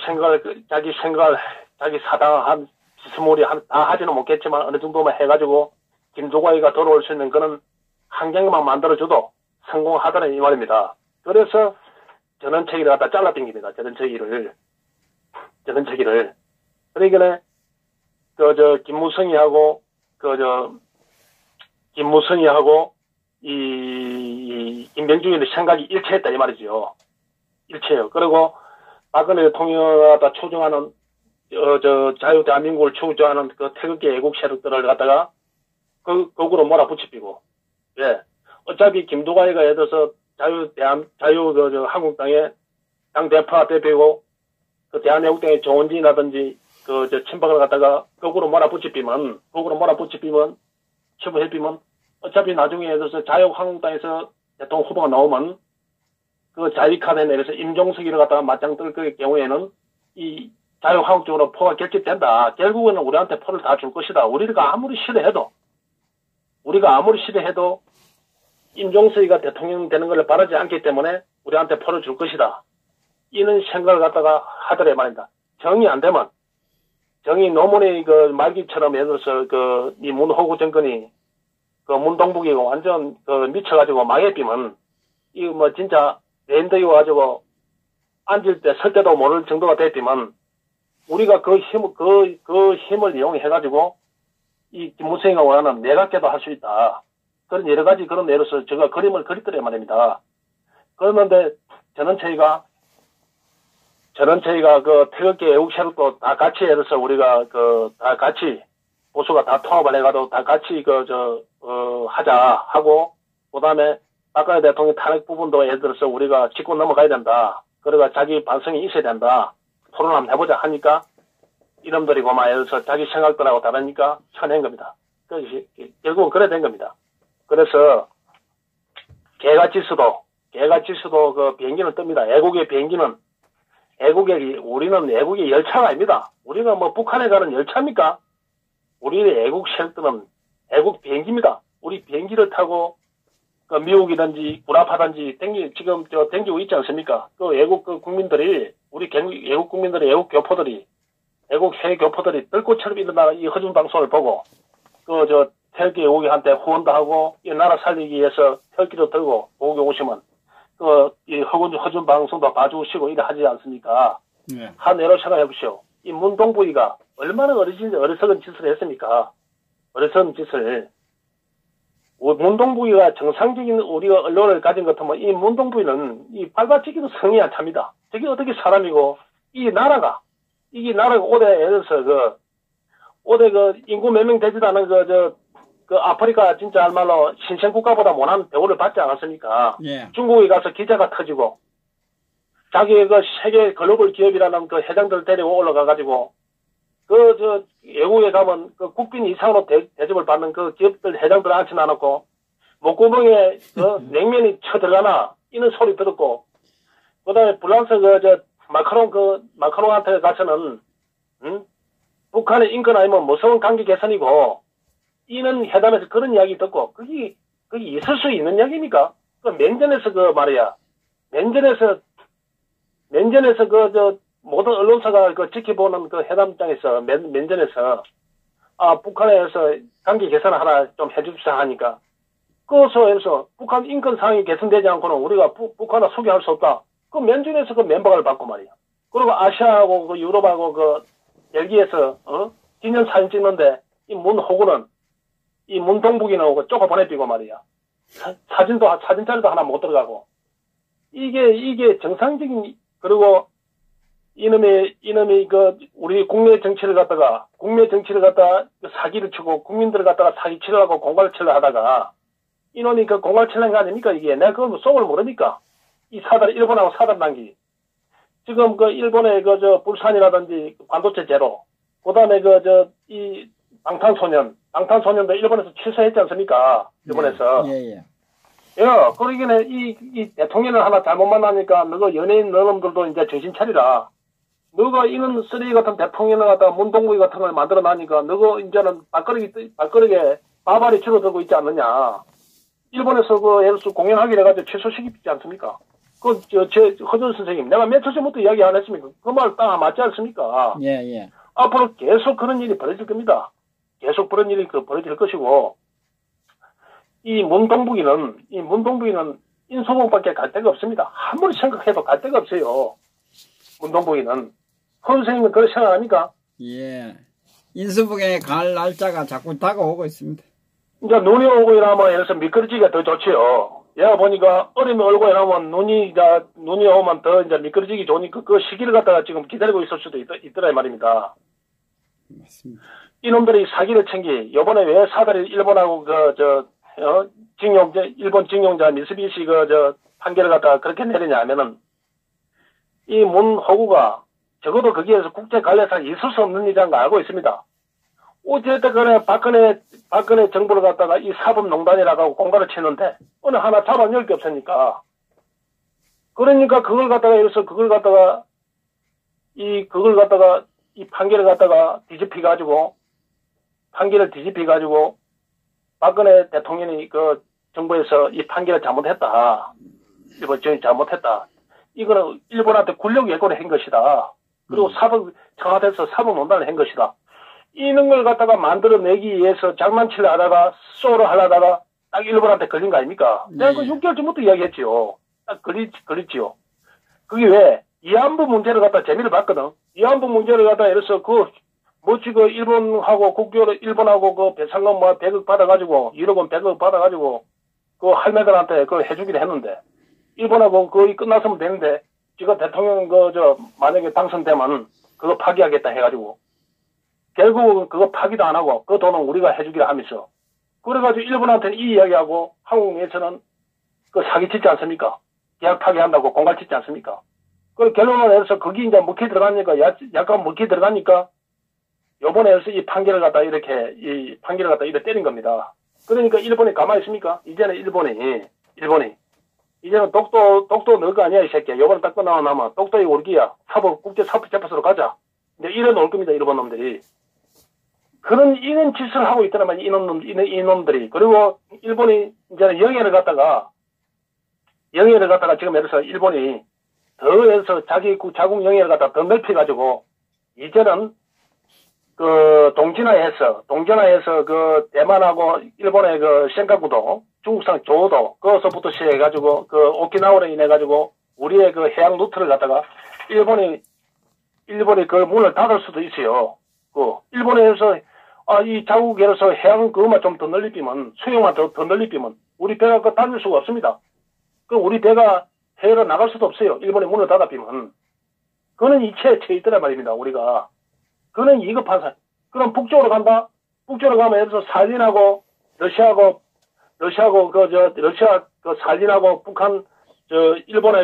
사당한 짓스몰이 다 하지는 못겠지만 어느 정도만 해가지고 김두관이가 돌아올 수 있는 그런 환경만 만들어줘도 성공하다는 이 말입니다. 그래서 전원체기를 갖다 잘라당깁니다. 전원체기를. 그러니까, 김무성이하고, 김병준의 생각이 일치했다, 이 말이죠. 일치해요. 그리고, 박근혜 대통령을 갖다 추종하는, 자유대한민국을 추종하는 그 태극기 애국 세력들을 갖다가, 거꾸로 몰아붙이고, 예. 어차피 김두관이가 예를 들어서 한국당의 당대표가 대표고, 대한애국당의 정원진이라든지, 친박을 갖다가 거꾸로 몰아붙이면, 치부해비면, 어차피 나중에 예를 들어서 자유한국당에서 대통령 후보가 나오면, 자위카드에 내려서 임종석이를 갖다가 맞짱 뜰 경우에는, 이 자유한국적으로 표가 결집된다. 결국에는 우리한테 표를 다 줄 것이다. 우리가 아무리 싫어해도, 임종석이가 대통령 되는 걸 바라지 않기 때문에 우리한테 표를 줄 것이다. 이런 생각을 갖다가 하더래 말입니다. 정이 안 되면, 노무현의 말기처럼 예를 들어서 이 문호구 정권이 문동북이고 완전 미쳐가지고 망해비면, 진짜 랜더이 와가지고 앉을 때 설 때도 모를 정도가 됐지만, 우리가 그 힘을 이용해가지고 이 김무성이가 원하는 내각계도 할 수 있다. 그런 여러 가지 그런 예로서 제가 그림을 그렸더래 말입니다. 그런데 전원체의가 태극기 애국 세력도 다 같이 예를 들어서 우리가 다 같이 보수가 다 통합을 해가지고 다 같이 하자 하고, 그 다음에 박근혜 대통령 탄핵 부분도 예를 들어서 우리가 짚고 넘어가야 된다. 그러니까 자기 반성이 있어야 된다. 토론 한번 해보자 하니까 이놈들이 예를 들어서 자기 생각들하고 다르니까 쳐낸 겁니다. 결국은 그래 된 겁니다. 그래서 개가지수도 비행기는 뜹니다. 애국의 비행기는 우리는 애국의 열차가 아닙니다. 우리가 북한에 가는 열차입니까? 우리의 애국 세력들은 애국 비행기입니다. 우리 비행기를 타고 미국이든지 구라파든지 지금 댕기고 있지 않습니까? 애국 국민들이 우리 애국 국민들이 애국 교포들이 뜰꽃처럼 일어나는 이 허준 방송을 보고 태극기 애국이한테 후원도 하고 이 나라 살리기 위해서 태극기도 들고 보고 오시면 이 허준 방송도 봐주시고 이래 하지 않습니까? 네. 한 예로 생각해 보시오. 이 문동부이가 얼마나 어리석은 짓을 했습니까? 어리석은 짓을. 문동부이가 정상적인 우리가 언론을 가진 것 같으면 이 문동부이는 이 발바지기도 성이 안 찹니다. 저게 어떻게 사람이고 이게 나라가 올해 예를 들어서 올해 인구 몇 명 되지도 않은 아프리카 진짜 말로 신생국가보다 못한 대우를 받지 않았습니까? 예. 중국에 가서 기자가 터지고, 자기의 세계 글로벌 기업이라는 회장들 데리고 올라가가지고, 외국에 가면 국빈 이상으로 대접을 받는 기업들 회장들 앉혀놔놓고, 목구멍에 냉면이 쳐들어가나, 이런 소리 들었고, 그 다음에 프랑스 마크롱한테 가서는, 북한의 인권 아니면 무서운 관계 개선이고, 이는 회담에서 그런 이야기 듣고, 그게 있을 수 있는 이야기입니까? 면전에서 모든 언론사가 지켜보는 회담장에서, 면전에서, 북한에서 관계 개선 하나 좀 해줍시다 하니까, 그래서 북한 인권 상황이 개선되지 않고는 우리가 북한을 소개할 수 없다. 면전에서 면박을 받고 말이야. 그리고 아시아하고 유럽하고 벨기에에서, 기념사진 찍는데, 이 문호구는, 이 문동북이는 쪼가 보내비고 말이야. 사진자료도 하나 못 들어가고. 이게 정상적인, 그리고 이놈이 우리 국내 정치를 갖다가 사기를 치고 국민들을 갖다가 사기치려 하고 공갈치려 하다가 이놈이 공갈치려는 거 아닙니까 이게? 내가 그걸 속을 모르니까. 일본하고 사달 단기. 지금 일본의 불산이라든지 반도체 제로. 그 다음에 방탄소년도 일본에서 취소했지 않습니까? 일본에서. 예. 예, 그러기는 이 대통령을 하나 잘못 만나니까 너가 연예인 너놈들도 이제 정신 차리라. 너가 이런 쓰레기 같은 대통령을 갖다가 문동부기 같은 걸 만들어 놔니까 너가 이제는 발가락에 바발이 줄어들고 있지 않느냐. 일본에서 그 예를 들어 공연하기로 해가지고 취소시키지 않습니까? 허준 선생님, 내가 며칠 전부터 이야기 안 했습니까? 그 말 딱 맞지 않습니까? 예, 예. 앞으로 계속 그런 일이 벌어질 겁니다. 계속 그런 일이 벌어질 것이고, 이 문동부기는 인소봉밖에 갈 데가 없습니다. 아무리 생각해도 갈 데가 없어요. 문동부기는. 선생님은 그렇게 생각합니까? 예. 인수부경에 갈 날짜가 자꾸 다가오고 있습니다. 이제 눈이 오고 이러면 예를 들어서 미끄러지기가 더 좋지요. 얘가 보니까 얼음이 얼고 이러면 눈이 오면 더 이제 미끄러지기 좋으니까 그 시기를 갖다가 지금 기다리고 있을 수도 있더라 이 말입니다. 맞습니다. 이놈들이 사기를 챙기, 요번에 왜 사다리 일본하고 일본 징용자 미쓰비시 판결을 갖다가 그렇게 내리냐 하면은 이 문호구가 적어도 거기에서 국제 관례상 있을 수 없는 일이라는 거 알고 있습니다. 어쨌든 간에 박근혜 정부를 갖다가 이 사법농단이라고 공갈을 치는데 어느 하나 잡아낼 게 없으니까. 그러니까 그걸 갖다가 이 판결을 갖다가 뒤집혀가지고 박근혜 대통령이 그 정부에서 이 판결을 잘못했다. 일본 정이 잘못했다. 이거는 일본한테 권력 왜곡을 한 것이다. 그리고 청와대에서 사법농단을 한 것이다. 이런 걸 갖다가 만들어내기 위해서 장난치려 하다가 쏘로 하려다가 딱 일본한테 걸린 거 아닙니까? 내가 그 6개월 전부터 이야기했지요. 딱 걸렸지요. 그게 왜? 위안부 문제를 갖다 재미를 봤거든. 위안부 문제를 갖다 예를 들어서 일본하고 그 배상금 100억 받아가지고 1억 원 100억 받아가지고 그 할매들한테 그걸 해주기로 했는데 일본하고 거의 끝났으면 되는데 지금 대통령 만약에 당선되면 그거 파기하겠다 해가지고 결국은 그거 파기도 안 하고 그 돈은 우리가 해주기로 하면서 그래가지고 일본한테는 이 이야기하고 한국에서는 그 사기치지 않습니까? 계약 파기한다고 공갈 치지 않습니까? 그 결론을 해서 거기 이제 먹히 들어가니까 약간 먹히 들어가니까 요번에 해서 이 판결을 갖다 이렇게 때린 겁니다. 그러니까 일본이 가만히 있습니까? 이제는 일본이 이제는 독도 너 거 아니야 이 새끼야. 요번에 딱 끝나고 나면 독도의 우리기야. 국제사법재판소로 가자. 이제 이래 놓을 겁니다 일본 놈들이. 이런 짓을 하고 있더란 말이야 이놈들이. 그리고 일본이 이제는 영해를 갖다가 지금 예를 들어서 일본이 더 해서 자국 영해를 갖다 더 넓혀가지고 이제는 그 동진화해서 그 대만하고 일본의 그 센카쿠도 중국산 조도 그것부터 시작해가지고 그 오키나와로 인해가지고 우리의 그 해양 루트를 갖다가 일본이 그 문을 닫을 수도 있어요. 일본에서 이 자국에서 해양 그것만 좀 더 넓히면 수용만 더 넓히면 우리 배가 다닐 수가 없습니다. 우리 배가 해외로 나갈 수도 없어요. 일본의 문을 닫아비면. 그거는 이체에 처해 있더란 말입니다. 우리가. 그거는 이급한 사. 그럼 북쪽으로 간다? 북쪽으로 가면 예를 들어서 살린하고 러시아 살린하고 북한 일본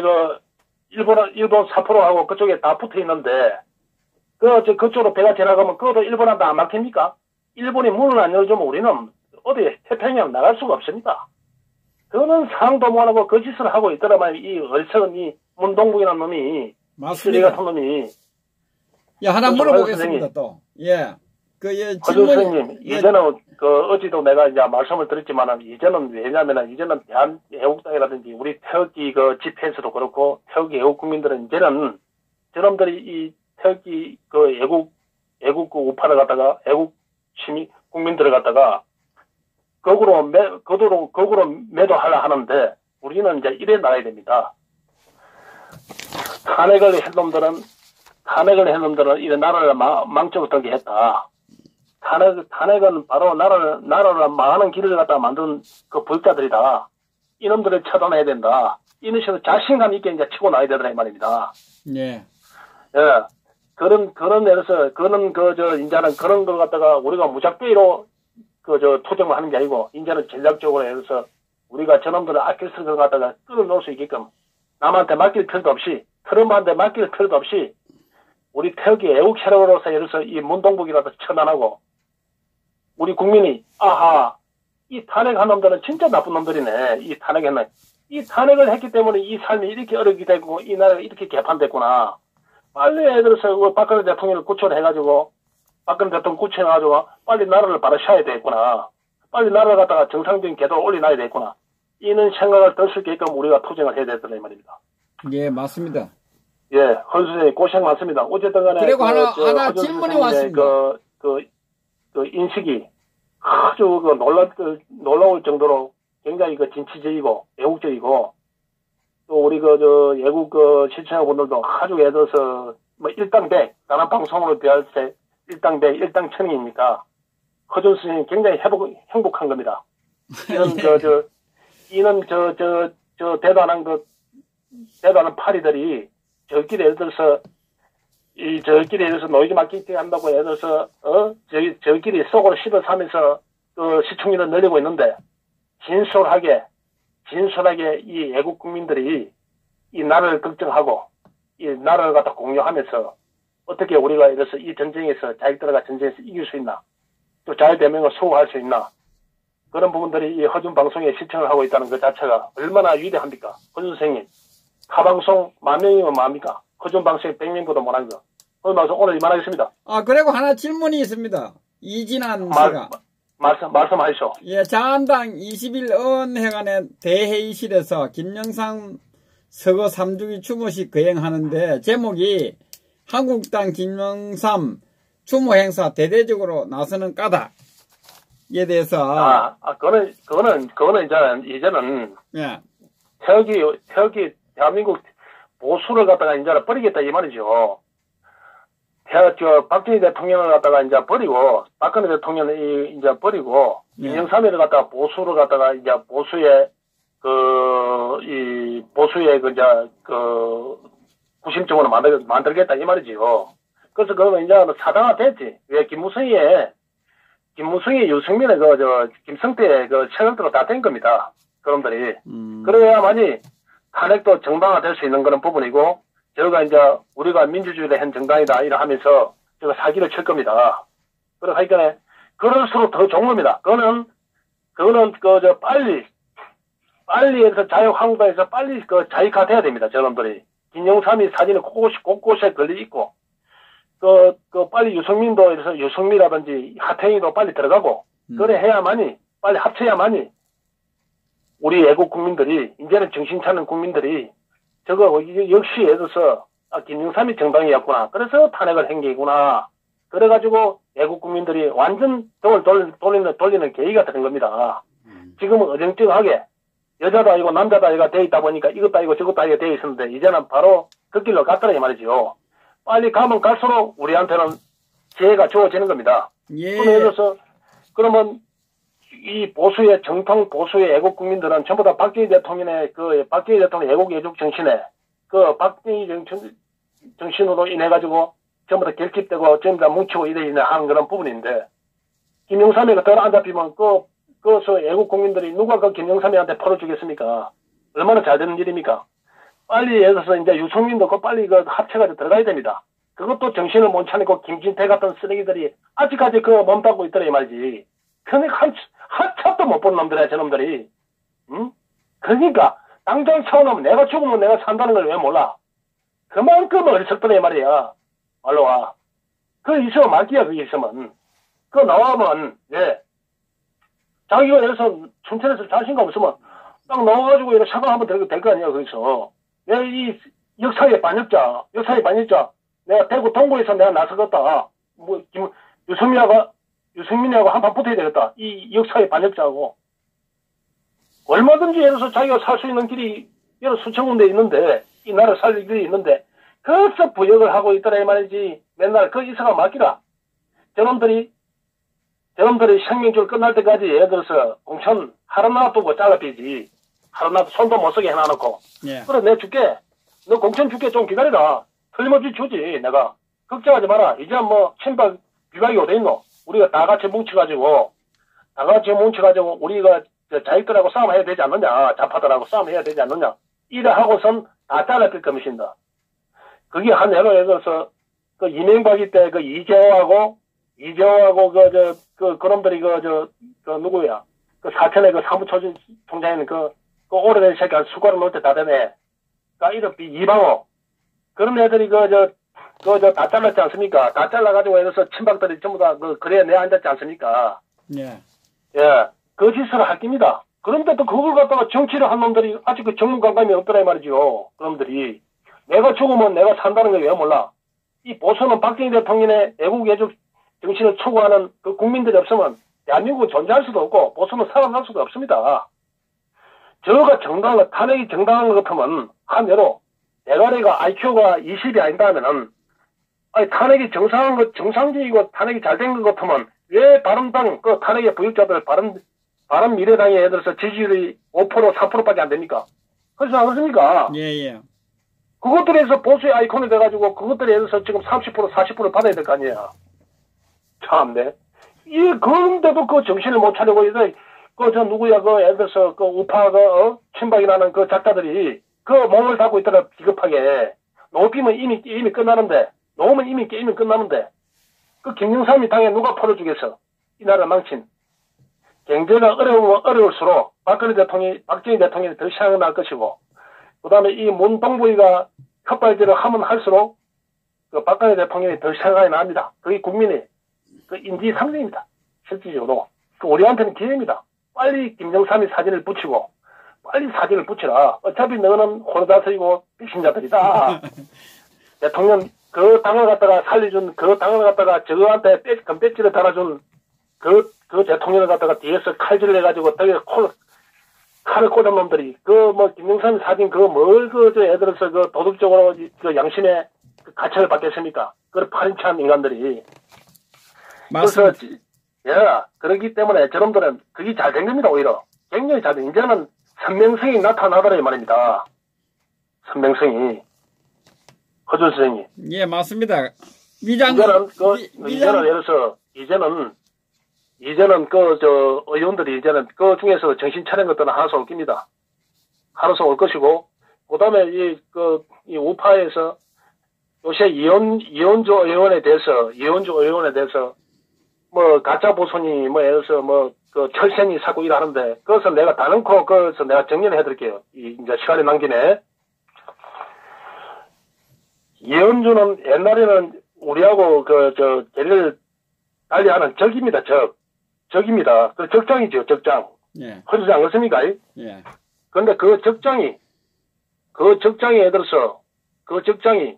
사포로하고 그쪽에 다 붙어 있는데 그쪽으로 배가 지나가면 그것도 일본한테 안 막힙니까? 일본이 문을 안 열어주면 우리는 어디 태평양 나갈 수가 없습니다. 그거는 상도 못하고 그 짓을 하고 있더라만 이 어리석은 이 문동북이라는 놈이 쓰레기 같은 놈이. 예, 하나 물어보겠습니다 또. 예. 허준 선생님, 이제는 어제도 내가 이제 말씀을 드렸지만 이제는 왜냐면은 이제는 대한애국당이라든지 우리 태극기 집회에서도 그렇고 태극기 애국 국민들은 이제는 저놈들이 이 태극기 애국 우파를 갖다가 애국 시민 국민들을 갖다가 거꾸로 매도하려 하는데 우리는 이제 이래 나가야 됩니다. 탄핵을 한 놈들은 이래 나라를 망쳐붙게 했다. 탄핵은 바로 나라를 망하는 길을 갖다 만든 그 불자들이다. 이놈들을 처단해야 된다. 이런 식으로 자신감 있게 이제 치고 나야 되더라 이 말입니다. 예. 예. 그런 애로서 이제는 그런 걸 갖다가 우리가 무작위로 투쟁을 하는 게 아니고 이제는 전략적으로 해서 우리가 저놈들을 아낄 걸 갖다가 끌어놓을 수 있게끔 남한테 맡길 필요도 없이 트럼프한테 맡길 필요도 없이 우리 태극기 애국 세력으로서 예를 들어서 이 문동북이라도 처단하고 우리 국민이 아하 이 탄핵한 놈들은 진짜 나쁜 놈들이네. 이 탄핵했네. 이 탄핵을 했기 때문에 이 삶이 이렇게 어렵게 되고 이 나라가 이렇게 개판됐구나. 빨리 애들서 박근혜 대통령을 구출해가지고 박근혜 대통령 구출해가지고 빨리 나라를 바로셔야 되겠구나. 빨리 나라를 갖다가 정상적인 궤도로 올려놔야 되겠구나. 이런 생각을 들 수 있게끔 우리가 투쟁을 해야 되더라 이 말입니다. 예, 맞습니다. 예, 헌 선생님 고생 많습니다. 어쨌든 간에 그리고 하나 질문이 왔습니다. 그 인식이 아주 놀라울 정도로 굉장히 진취적이고 애국적이고 또 우리 예국 시청자분들도 아주 예를 들어서 뭐 일당백 다른 방송으로 비할 때 일당백 일당천이니까 허준 선생님 굉장히 행복한 겁니다. 이런 대단한 파리들이 저끼리 예를 들어서 저끼리 예를 들어서 노이즈 마케팅 한다고 예를 들어서 저끼리 속으로 씹어 사면서 시청률을 늘리고 있는데 진솔하게 이 애국 국민들이 이 나라를 걱정하고 이 나라를 갖다 공유하면서 어떻게 우리가 이래서 이 전쟁에서 자기들과 전쟁에서 이길 수 있나 또 자유대명을 수호할 수 있나 그런 부분들이 이 허준 방송에 시청을 하고 있다는 것 자체가 얼마나 위대합니까? 허준 선생님 타방송 10,000명이면 뭐합니까? 허준 방송에 100명보다 못한 거. 허준 방송 오늘 이만하겠습니다. 그리고 하나 질문이 있습니다. 이진환 씨가. 말씀하시오. 예, 자한당 20일 의원회관의 대회의실에서 김영삼 서거 3주기 추모식 거행하는데 제목이 한국당 김영삼 추모 행사 대대적으로 나서는 까닭에 대해서. 그거는 이제는. 예. 태극이 대한민국 보수를 갖다가 이제 버리겠다 이 말이죠. 박정희 대통령을 갖다가 이제 버리고, 박근혜 대통령을 이제 버리고, 김영삼이를 갖다가 보수를 갖다가 이제 보수의 구심점으로 만들겠다 이 말이지요. 그래서 그러면 이제 사당화 됐지. 왜 김무성의 유승민의 김성태의 체력대로 다 된 겁니다. 그놈들이. 그래야만이 탄핵도 정당화될 수 있는 그런 부분이고, 저가 이제 우리가 민주주의를 한 정당이다 이러 하면서 제가 사기를 칠 겁니다. 그러니까 그럴수록 더 좋은 겁니다. 그거는 빨리 해서 자유한국당에서 빨리 자익화돼야 됩니다. 저놈들이. 김영삼이 사진이 곳곳에 걸려 있고 빨리 유승민도 이래서 유승민이라든지 하태영이도 빨리 들어가고 그래 해야만이 빨리 합쳐야만이 우리 애국 국민들이 이제는 정신 차는 국민들이 저거 역시 예를 들어서 김영삼이 정당이었구나. 그래서 탄핵을 한 게구나. 그래가지고 애국 국민들이 완전 등을 돌리는 계기가 되는 겁니다. 지금은 어정쩡하게 여자도 아니고 남자도 아니고 돼 있다 보니까 이것도 아니고 저것도 아니고 돼 있었는데 이제는 바로 그 길로 갔더라 이 말이죠. 빨리 가면 갈수록 우리한테는 기회가 주어지는 겁니다. 예. 그러면 이 보수의 정통 보수의 애국 국민들은 전부 다 박정희 대통령 애국 애국 정신에 박정희 정신으로 인해 가지고 전부 다 결집되고 전부 다 뭉치고 이래 하는 그런 부분인데 김영삼이가 덜 안 잡히면 애국 국민들이 누가 김영삼이한테 풀어주겠습니까? 얼마나 잘 되는 일입니까? 빨리 예를 들어서 이제 유승민도 빨리 합쳐가지고 들어가야 됩니다. 그것도 정신을 못 차리고 김진태 같은 쓰레기들이 아직까지 몸담고 있더라 이 말이지. 그러니까 한참도 못 본 놈들이야, 저놈들이. 응? 그러니까, 당장 처음은 내가 죽으면 내가 산다는 걸 왜 몰라? 그만큼 어리석더라, 이 말이야. 말로 와. 있으면 말기야, 그게 있으면. 나오면, 예. 자기가 예를 들어서 춘천에서 자신감 없으면, 딱 나와가지고 이렇게 사과 한번 될 거 아니야, 거기서. 내가 이 역사의 반역자, 내가 대구 동구에서 내가 나서겠다. 유승민이하고 한판 붙어야 되겠다. 이 역사의 반역자하고. 얼마든지 예를 들어서 자기가 살 수 있는 길이 여러 수천 군데 있는데, 이 나라 살릴 길이 있는데, 그래서 부역을 하고 있더라, 이 말이지. 맨날 이사가 맡기라. 저놈들이 생명줄 끝날 때까지 예를 들어서 공천 하루 놔두고 잘라비지. 하루 놔두고 손도 못 쓰게 해놔놓고. 예. 그래, 내가 줄게. 너 공천 줄게 좀 기다리라. 틀림없이 주지, 내가. 걱정하지 마라. 이제 친박, 비박이 어디 있노? 우리가 다 같이 뭉쳐가지고 우리가 자익들하고 싸움해야 되지 않느냐, 좌파들하고 싸움해야 되지 않느냐, 이래 하고선 다 잘라필 것입니다. 그게 한 예를 들어서, 이명박이 때 이재호하고 그놈들이 누구야, 그 사천에 그 사무총장에는 그 오래된 새끼 한 수가를 놓을 때 다 되네. 그니까 이런 이방호. 그런 애들이 다 잘랐지 않습니까? 다 잘라가지고 이래서 친박들이 전부 다 그래야 내 앉았지 않습니까? 예. 예. 그 짓을 할 겁니다. 그런데도 그걸 갖다가 정치를 한 놈들이 아직 그 정문감감이 없더라 이 말이죠. 그놈들이. 내가 죽으면 내가 산다는 걸 왜 몰라? 이 보수는 박정희 대통령의 애국애적 정신을 추구하는 그 국민들이 없으면 대한민국은 존재할 수도 없고 보수는 살아날 수도 없습니다. 저가 정당한 거, 탄핵이 정당한 것 같으면 한예로 대가리가 IQ가 20이 아닌다면은 아니 탄핵이 정상한 것, 정상적이고 탄핵이 잘 된 것 같으면 왜 바른당 그 탄핵의 부역자들 바른미래당에 예를 들어서 지지율이 5% 4%밖에 안 됩니까? 그렇지 않습니까? 예. 그것들에서 보수의 아이콘이 돼가지고 그것들에 대해서 지금 30% 40% 받아야 될 거 아니에요. 참네. 그런데도 그 정신을 못 차리고 이제 누구야 예를 들어서 우파 친박이 나는 그 작가들이 그 몸을 닫고 있더라 비겁하게. 높이면 이미 끝나는데 놓으면 이미 게임이 끝나는데 그 김영삼이 당에 누가 풀어주겠어? 이 나라 망친. 경제가 어려우면 어려울수록 박정희 대통령이 더 시향날 것이고 그 다음에 이 문동부위가 헛발질을 하면 할수록 그 박정희 대통령이 더 시향이 납니다. 그게 국민의 그 인지상정입니다. 실질적으로. 우리한테는 기회입니다. 빨리 김영삼이 사진을 붙이고 빨리 사진을 붙이라. 어차피 너는 호르다스이고 배신자들이다. 대통령 그 당을 갖다가 살려준 그 당을 갖다가 저한테 금배지를 달아준 그 대통령을 갖다가 뒤에서 칼질을 해가지고 덕에 칼을 꽂은 놈들이 김영삼 사진 애들에서 도덕적으로 양심의 가책을 받겠습니까? 그걸 파렴치한 인간들이. 맞습니다. 그래서 예, 그렇기 때문에 저놈들은 그게 잘 된 겁니다. 오히려 굉장히 잘 된. 이제는 선명성이 나타나더라 이 말입니다. 선명성이. 허준 선생님. 예, 맞습니다. 이제는 예를 들어서 이제는 의원들이 이제는 그 중에서 정신 차린 것들은 하나씩 올 겁니다. 하나씩 올 것이고, 그 다음에 이 우파에서 요새 이현주 의원에 대해서 가짜 보선이 예를 들어서 철새니 사고 일하는데, 그것은 내가 다 넣고, 그것은 내가 정리를 해드릴게요. 이제 시간이 난 김에. 이현주는 옛날에는 우리하고 개를 달리하는 적입니다. 적입니다. 그 적장이죠. 적장. 예. 그러지 않겠습니까? 예. 그런데 그 적장이 예를 들어서 적장이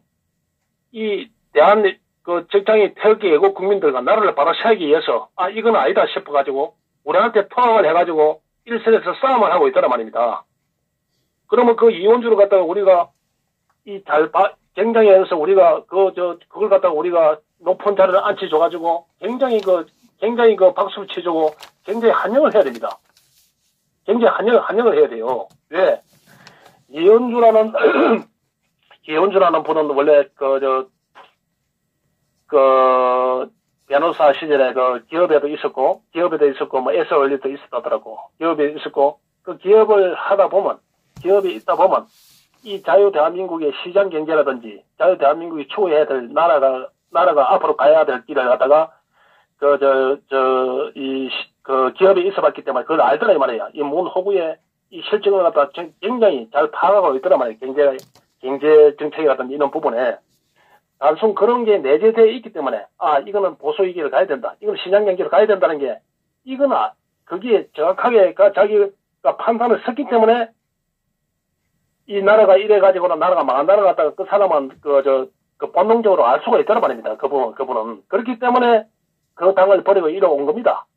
태극기 애국 국민들과 나라를 바로 세우기 위해서 이건 아니다 싶어가지고 우리한테 포항을 해가지고 일선에서 싸움을 하고 있더란 말입니다. 그러면 그 이현주를 갖다가 우리가 굉장히 해서 우리가 그걸 갖다가 우리가 높은 자리를 앉혀줘가지고 굉장히 박수를 쳐주고 굉장히 환영을 해야 됩니다. 굉장히 환영을 해야 돼요. 왜? 이현주라는 분은 원래 변호사 시절에 기업에도 있었고 SOL도 있었다더라고. 기업에 있었고, 그 기업이 있다 보면, 이 자유대한민국의 시장 경제라든지, 자유대한민국이 추구해야 될 나라가 앞으로 가야 될 길을 갖다가, 기업에 있어 봤기 때문에 그걸 알더라, 이 말이야. 이 문호구의 이 실정을 갖다가 굉장히 잘 파악하고 있더라, 말이야. 경제 정책이라든지 이런 부분에. 단순 그런 게 내재되어 있기 때문에, 이거는 보수이기를 가야 된다. 이건 시장 경제로 가야 된다는 게, 그게 정확하게 자기가 판단을 썼기 때문에, 이 나라가 이래가지고는 나라가 망한다는 것 같다가 그 사람은 본능적으로 알 수가 있다는 말입니다. 그분은. 그렇기 때문에 그 당을 버리고 이리 온 겁니다.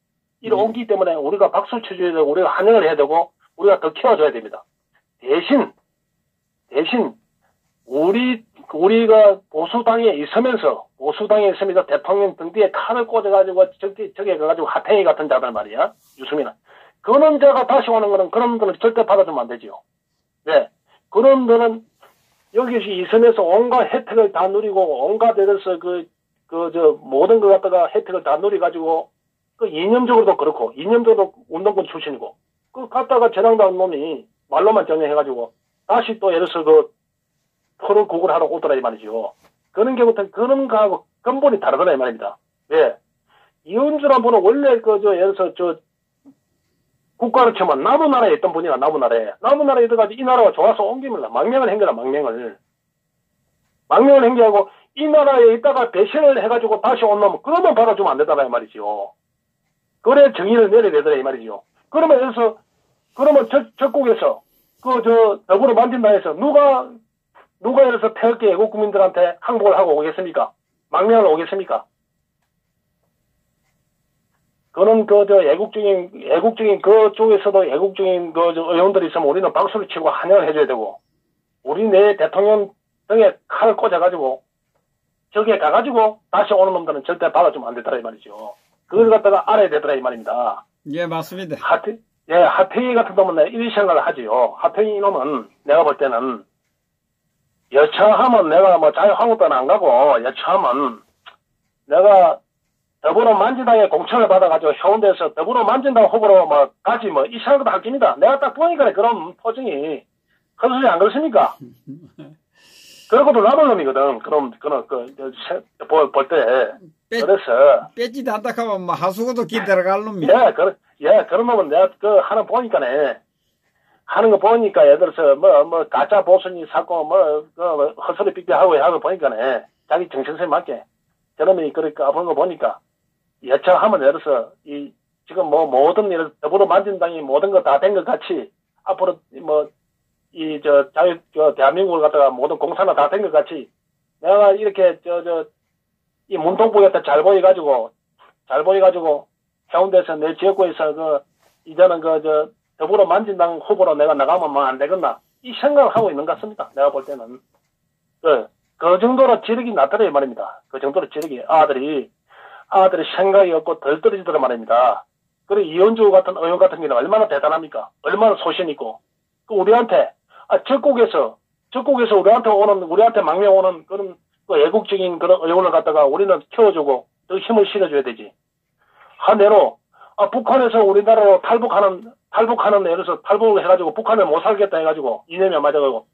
이리 온기 때문에 우리가 박수 쳐줘야 되고, 우리가 환영을 해야 되고, 우리가 더 키워줘야 됩니다. 대신, 우리가 보수당에 있으면서 대통령 등 뒤에 칼을 꽂아가지고 저게 가가지고 하탱이 같은 자들 말이야. 유승민은. 그런 자가 다시 오는 거는 그런 분은 절대 받아주면 안 되죠. 네. 그런 분은 여기서 이선에서 온갖 혜택을 다 누리고 온갖 데서 모든 것 갖다가 혜택을 다 누리가지고 이념적으로도 그렇고 이념적으로 운동권 출신이고 갖다가 재당당 놈이 말로만 정리해가지고 다시 또 예를 들어서 토론 곡을 하러 오더라 이 말이죠. 그런 경우는 그런 거하고 근본이 다르더라 이 말입니다. 왜? 이현주란 분은 원래 예를 들어서 국가로 치면 나무나라에 있던 분이야, 나무나라에. 나무나라에 들어가지고 이 나라가 좋아서 옮깁니다. 망명을 행겨라, 망명을. 망명을 행겨하고 이 나라에 있다가 배신을 해가지고 다시 온 놈은 그러면 받아주면 안 되더라, 이 말이지요. 그래 정의를 내려야 되더라, 이 말이지요. 그러면 여기서, 그러면 적국에서, 더불어 만진당에서 누가 여기서 태극기 애국 국민들한테 항복을 하고 오겠습니까? 망명을 오겠습니까? 그는 애국적인 그쪽에서도 애국적인 의원들이 있으면 우리는 박수를 치고 환영을 해줘야 되고, 우리 내 대통령 등에 칼을 꽂아가지고, 저기에 가가지고 다시 오는 놈들은 절대 받아주면 안 되더라, 이 말이죠. 그걸 갖다가 알아야 되더라, 이 말입니다. 예, 맞습니다. 하태희 같은 놈은 내가 이 생각을 하지요. 하태희 놈은 내가 볼 때는, 여차하면 내가 뭐 자유한국당은 안 가고, 여차하면 내가 더불어민주당에 공천을 받아가지고 해운대에서 더불어민주당 후보로 뭐 가지 뭐 이 생각도 할 겁니다. 내가 딱 보니까 그런 포증이 헛소리 안 그렇습니까? 그러고도 남은 놈이거든. 볼 때. 그래서. 뺏지도 않다 하면 뭐 하수구도 기 들어갈 놈이야. 그런 놈은 내가 하는 보니까네. 하는 거 보니까 예를 들어서 가짜 보선이 사고 헛소리 삐삐하고 하고 보니까네. 자기 정신선에 맞게. 저놈이 그렇게 아픈 거 보니까. 여차하면 예를 들어서 지금 모든 일 더불어민주당이 모든 거 다 된 것 같이 앞으로 대한민국을 갖다가 모든 공사나 다 된 것 같이 내가 이렇게 이 문통부에 잘 보여가지고 해운대에서 내 지역구에서 이제는 더불어민주당 후보로 내가 나가면 뭐 안 되겠나 이 생각을 하고 있는 것 같습니다. 내가 볼 때는 그 정도로 지력이 낮더라 이 말입니다. 그 정도로 지력이 아들이 생각이 없고 덜 떨어지더라 말입니다. 그리고 이현주 같은 의원 같은 경우는 얼마나 대단합니까? 얼마나 소신 있고 우리한테 적국에서 우리한테 망명 오는 그런 애국적인 그런 의원을 갖다가 우리는 키워주고 더 힘을 실어줘야 되지. 한대로 북한에서 우리나라로 탈북하는 예를 들어서 탈북을 해가지고 북한을 못 살겠다 해가지고 이념이 안 맞아가지고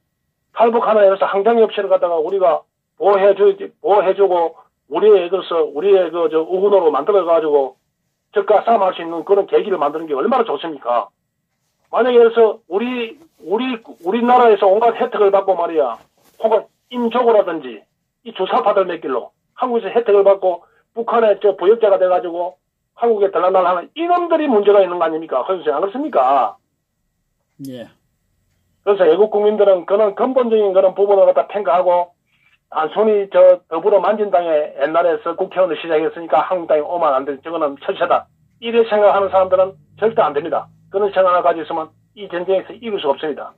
탈북하는 예를 들어서 항쟁 협치를 갖다가 우리가 보호해주고 우리의 우군으로 만들어가지고 적과 싸움할 수 있는 그런 계기를 만드는 게 얼마나 좋습니까? 만약에 그래서 우리나라에서 온갖 혜택을 받고 말이야. 혹은 인조고라든지 이 주사파들 몇 길로 한국에서 혜택을 받고 북한의 부역자가 돼가지고 한국에 들락날락하는 이놈들이 문제가 있는 거 아닙니까? 그래서 안 그렇습니까? 예. 그래서 애국 국민들은 그런 근본적인 그런 부분을 갖다 평가하고 단순히 더불어민주당에 옛날에서 국회의원을 시작했으니까 한국당이 오면 안 돼. 저거는 철새다. 이래 생각하는 사람들은 절대 안 됩니다. 그런 생각을 가지고 있으면 이 전쟁에서 이길 수가 없습니다.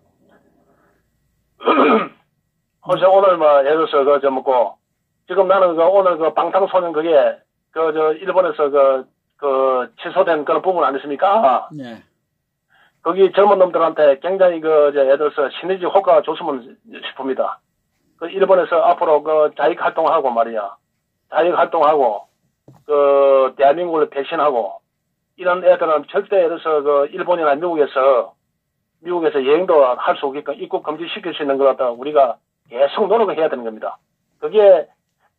그래서 오늘 예를 들어서 지금 나는 오늘 방탄소년 그게 일본에서 취소된 그런 부분 아니십니까? 네. 거기 젊은 놈들한테 굉장히 예를 들어서 시너지 효과가 좋으면 싶습니다. 일본에서 앞으로 자익 활동하고 말이야. 자익 활동하고 대한민국을 배신하고 이런 애들은 절대 예를 들어서 일본이나 미국에서 여행도 할 수 없게끔 입국 금지시킬 수 있는 걸 갖다가 우리가 계속 노력을 해야 되는 겁니다. 그게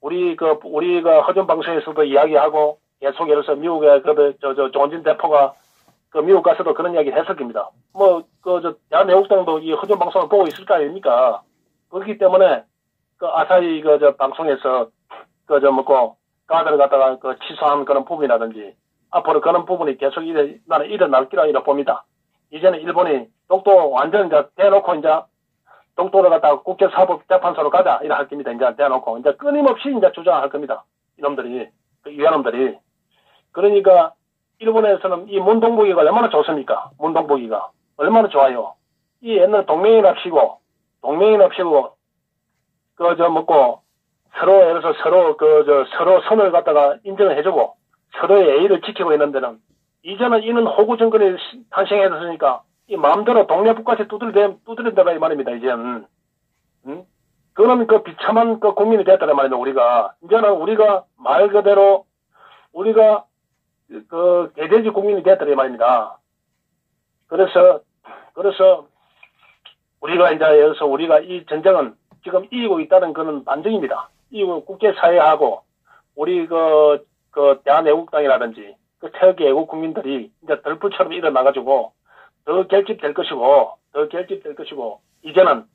우리가 허준 방송에서도 이야기하고 계속 예를 들어서 미국의 조원진 대표가 미국 가서도 그런 이야기를 했을 겁니다. 대한애국당도 이 허준 방송을 보고 있을 거 아닙니까? 그렇기 때문에 아사히 방송에서 가드를 갖다가 취소한 그런 부분이라든지 앞으로 그런 부분이 계속 나는 일어날 기라 봅니다. 이제는 일본이 독도 완전 대놓고 독도를 갖다가 국제사법재판소로 가자 이래 할 겁니다. 대놓고 끊임없이 주장할 겁니다. 이놈들이 위안놈들이. 그러니까 일본에서는 이 문동복이가 얼마나 좋습니까? 문동복이가 얼마나 좋아요. 이 옛날 동맹이랍시고 서로 예를 들어서 서로 선을 갖다가 인정을 해주고 서로의 예의를 지키고 있는 데는 이제는 이는 호구 정권이 탄생했으니까 이 마음대로 동네 북까지 두드린다라 이 말입니다. 이제는 그런 비참한 국민이 됐다는 말입니다. 우리가 이제는 우리가 말 그대로 우리가 개돼지 국민이 됐다는 이 말입니다. 그래서 우리가 예를 들어서 우리가 이 전쟁은 지금 이기고 있다는 그런 반증입니다. 이기고 국제사회하고 우리 대한애국당이라든지 그 태극기 애국 국민들이 이제 들불처럼 일어나가지고 더 결집될 것이고, 이제는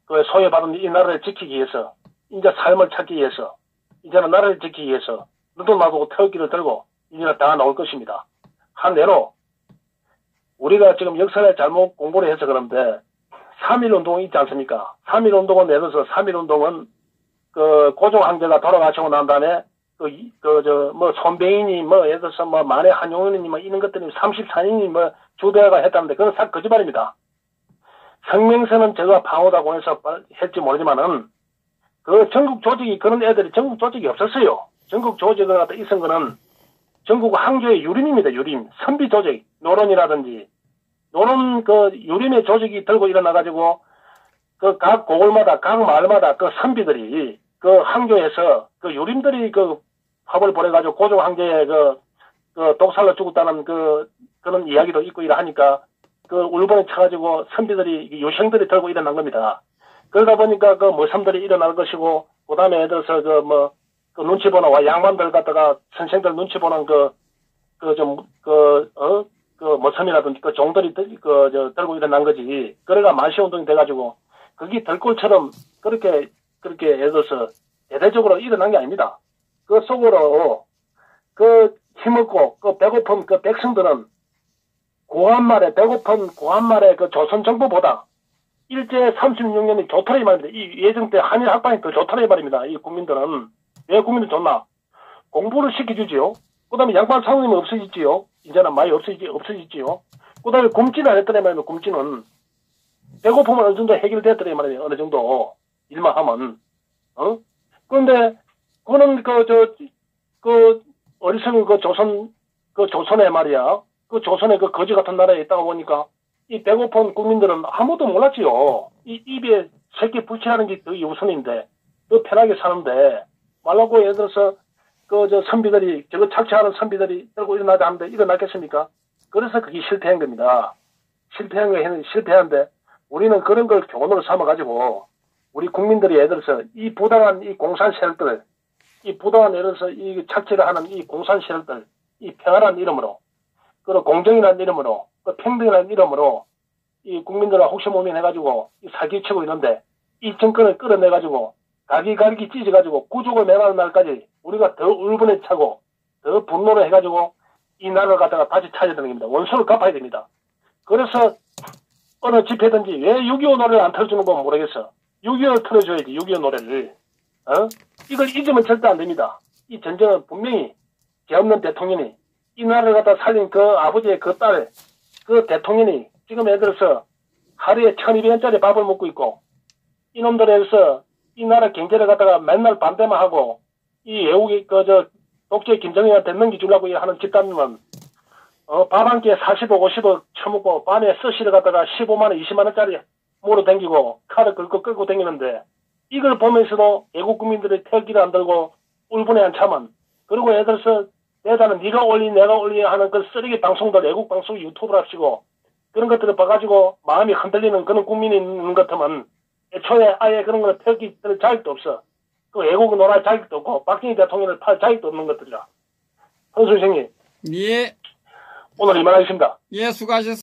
그 소외받은 이 나라를 지키기 위해서, 이제 삶을 찾기 위해서, 이제는 나라를 지키기 위해서 너도 나도 태극기를 들고 이제는 다 나올 것입니다. 한대로 우리가 지금 역사를 잘못 공부를 해서 그런데 3.1운동이 있지 않습니까? 3.1운동은 예를 들어서 3.1운동은 그 고종 황제가 돌아가시고 난 다음에 손배인이 예를 들어서 만해 한용운이 이런 것들이 34인이 주대가 했다는데 그건 싹 거짓말입니다. 성명서는 제가 방어다고 해서 했지 모르지만은 그 전국 조직이 그런 애들이 전국 조직이 없었어요. 전국 조직을 갖다 있은 거는 전국 항조의 유림입니다. 유림. 선비 조직. 노론이라든지 노론 그 유림의 조직이 들고 일어나가지고 그 각 고을마다 각 마을마다 그 선비들이 그 항조에서 그 유림들이 그 화벌 보내가지고 고종 황제의 그 독살로 죽었다는 그런 이야기도 있고 이러 하니까 그 울분에 차가지고 선비들이 유생들이 들고 일어난 겁니다. 그러다 보니까 그 머삼들이 일어날 것이고 그다음에 예를 들어서 그 눈치 보는 와 양반들 갖다가 선생들 눈치 보는 머삼이라든지 그 종들이 들고 일어난 거지. 그래가 만시운동이 돼가지고 그게 들골처럼 그렇게 예를 들어서 대대적으로 일어난 게 아닙니다. 그 속으로 그 힘없고 그 배고픈 그 백성들은 고한말에 배고픈 고한말에 그 조선 정부보다 일제 36년이 좋더라 이 말입니다. 이 예정 때 한일 학방이 더 좋더라 이 말입니다. 이 국민들은 왜 국민들 좋나? 공부를 시켜주지요. 그다음에 양반 상놈이 없어지지요. 이제는 많이 없어지지요. 그다음에 굶지는 안 했더라 이 말입니다. 굶지는 배고픔은 어느 정도 해결됐더라 이 말이에요. 어느 정도 일만 하면 그런데 그거는 어리석은 조선에 말이야. 그 조선의 그 거지 같은 나라에 있다가 보니까 이 배고픈 국민들은 아무도 몰랐지요. 이 입에 새끼 붙이라는 게 더 우선인데, 더 편하게 사는데, 말라고 예를 들어서, 선비들이, 착취하는 선비들이 들고 일어나지 않는데 일어났겠습니까? 그래서 그게 실패한 겁니다. 실패한데, 우리는 그런 걸 교훈으로 삼아가지고, 우리 국민들이 예를 들어서, 이 부당한 이 공산 세력들, 이 부당한 예를 들어서 이 착취를 하는 이 공산 세력들, 이 평화라는 이름으로, 그리고 공정이라는 이름으로, 그 평등이라는 이름으로 이 국민들을 혹시모면해가지고 사기치고 있는데 이 정권을 끌어내가지고 가기가기 찢어가지고 구족을 매라는 날까지 우리가 더 울분에 차고 더 분노를 해가지고 이 나라를 갖다가 다시 찾아야 되는 겁니다. 원수를 갚아야 됩니다. 그래서 어느 집회든지 왜 6.25 노래를 안 틀어주는 건 모르겠어. 6.25를 틀어줘야지. 6.25 노래를. 이걸 잊으면 절대 안 됩니다. 이 전쟁은 분명히 죄 없는 대통령이 이 나라를 갖다 살린 그 아버지의 그 딸, 그 대통령이 지금 예를 들어서 하루에 1200원짜리 밥을 먹고 있고 이놈들에서 이 나라 경제를 갖다가 맨날 반대만 하고 이 외국이 독재 김정일한테 넘겨주려고 하는 집단은 밥 한 끼에 40억 50억 처먹고 밤에 스시를 갖다가 15만원 20만원짜리 모로 댕기고 칼을 끌고 댕기는데 이걸 보면서도 외국 국민들이 태극기를 안 들고 울분에 안 참은 그리고 예를 들어서 내다는 네가 올리 내가 올리 하는 그 쓰레기 방송들 외국 방송 유튜브를 합시고 그런 것들을 봐가지고 마음이 흔들리는 그런 국민이 있는 것 같으면 애초에 아예 그런 거 태극기 들 자격도 없어. 그 외국은 놀할 자격도 없고 박정희 대통령을 팔 자격도 없는 것들이라. 헌 선생님. 예. 오늘 이만하겠습니다. 예, 수고하셨습니다.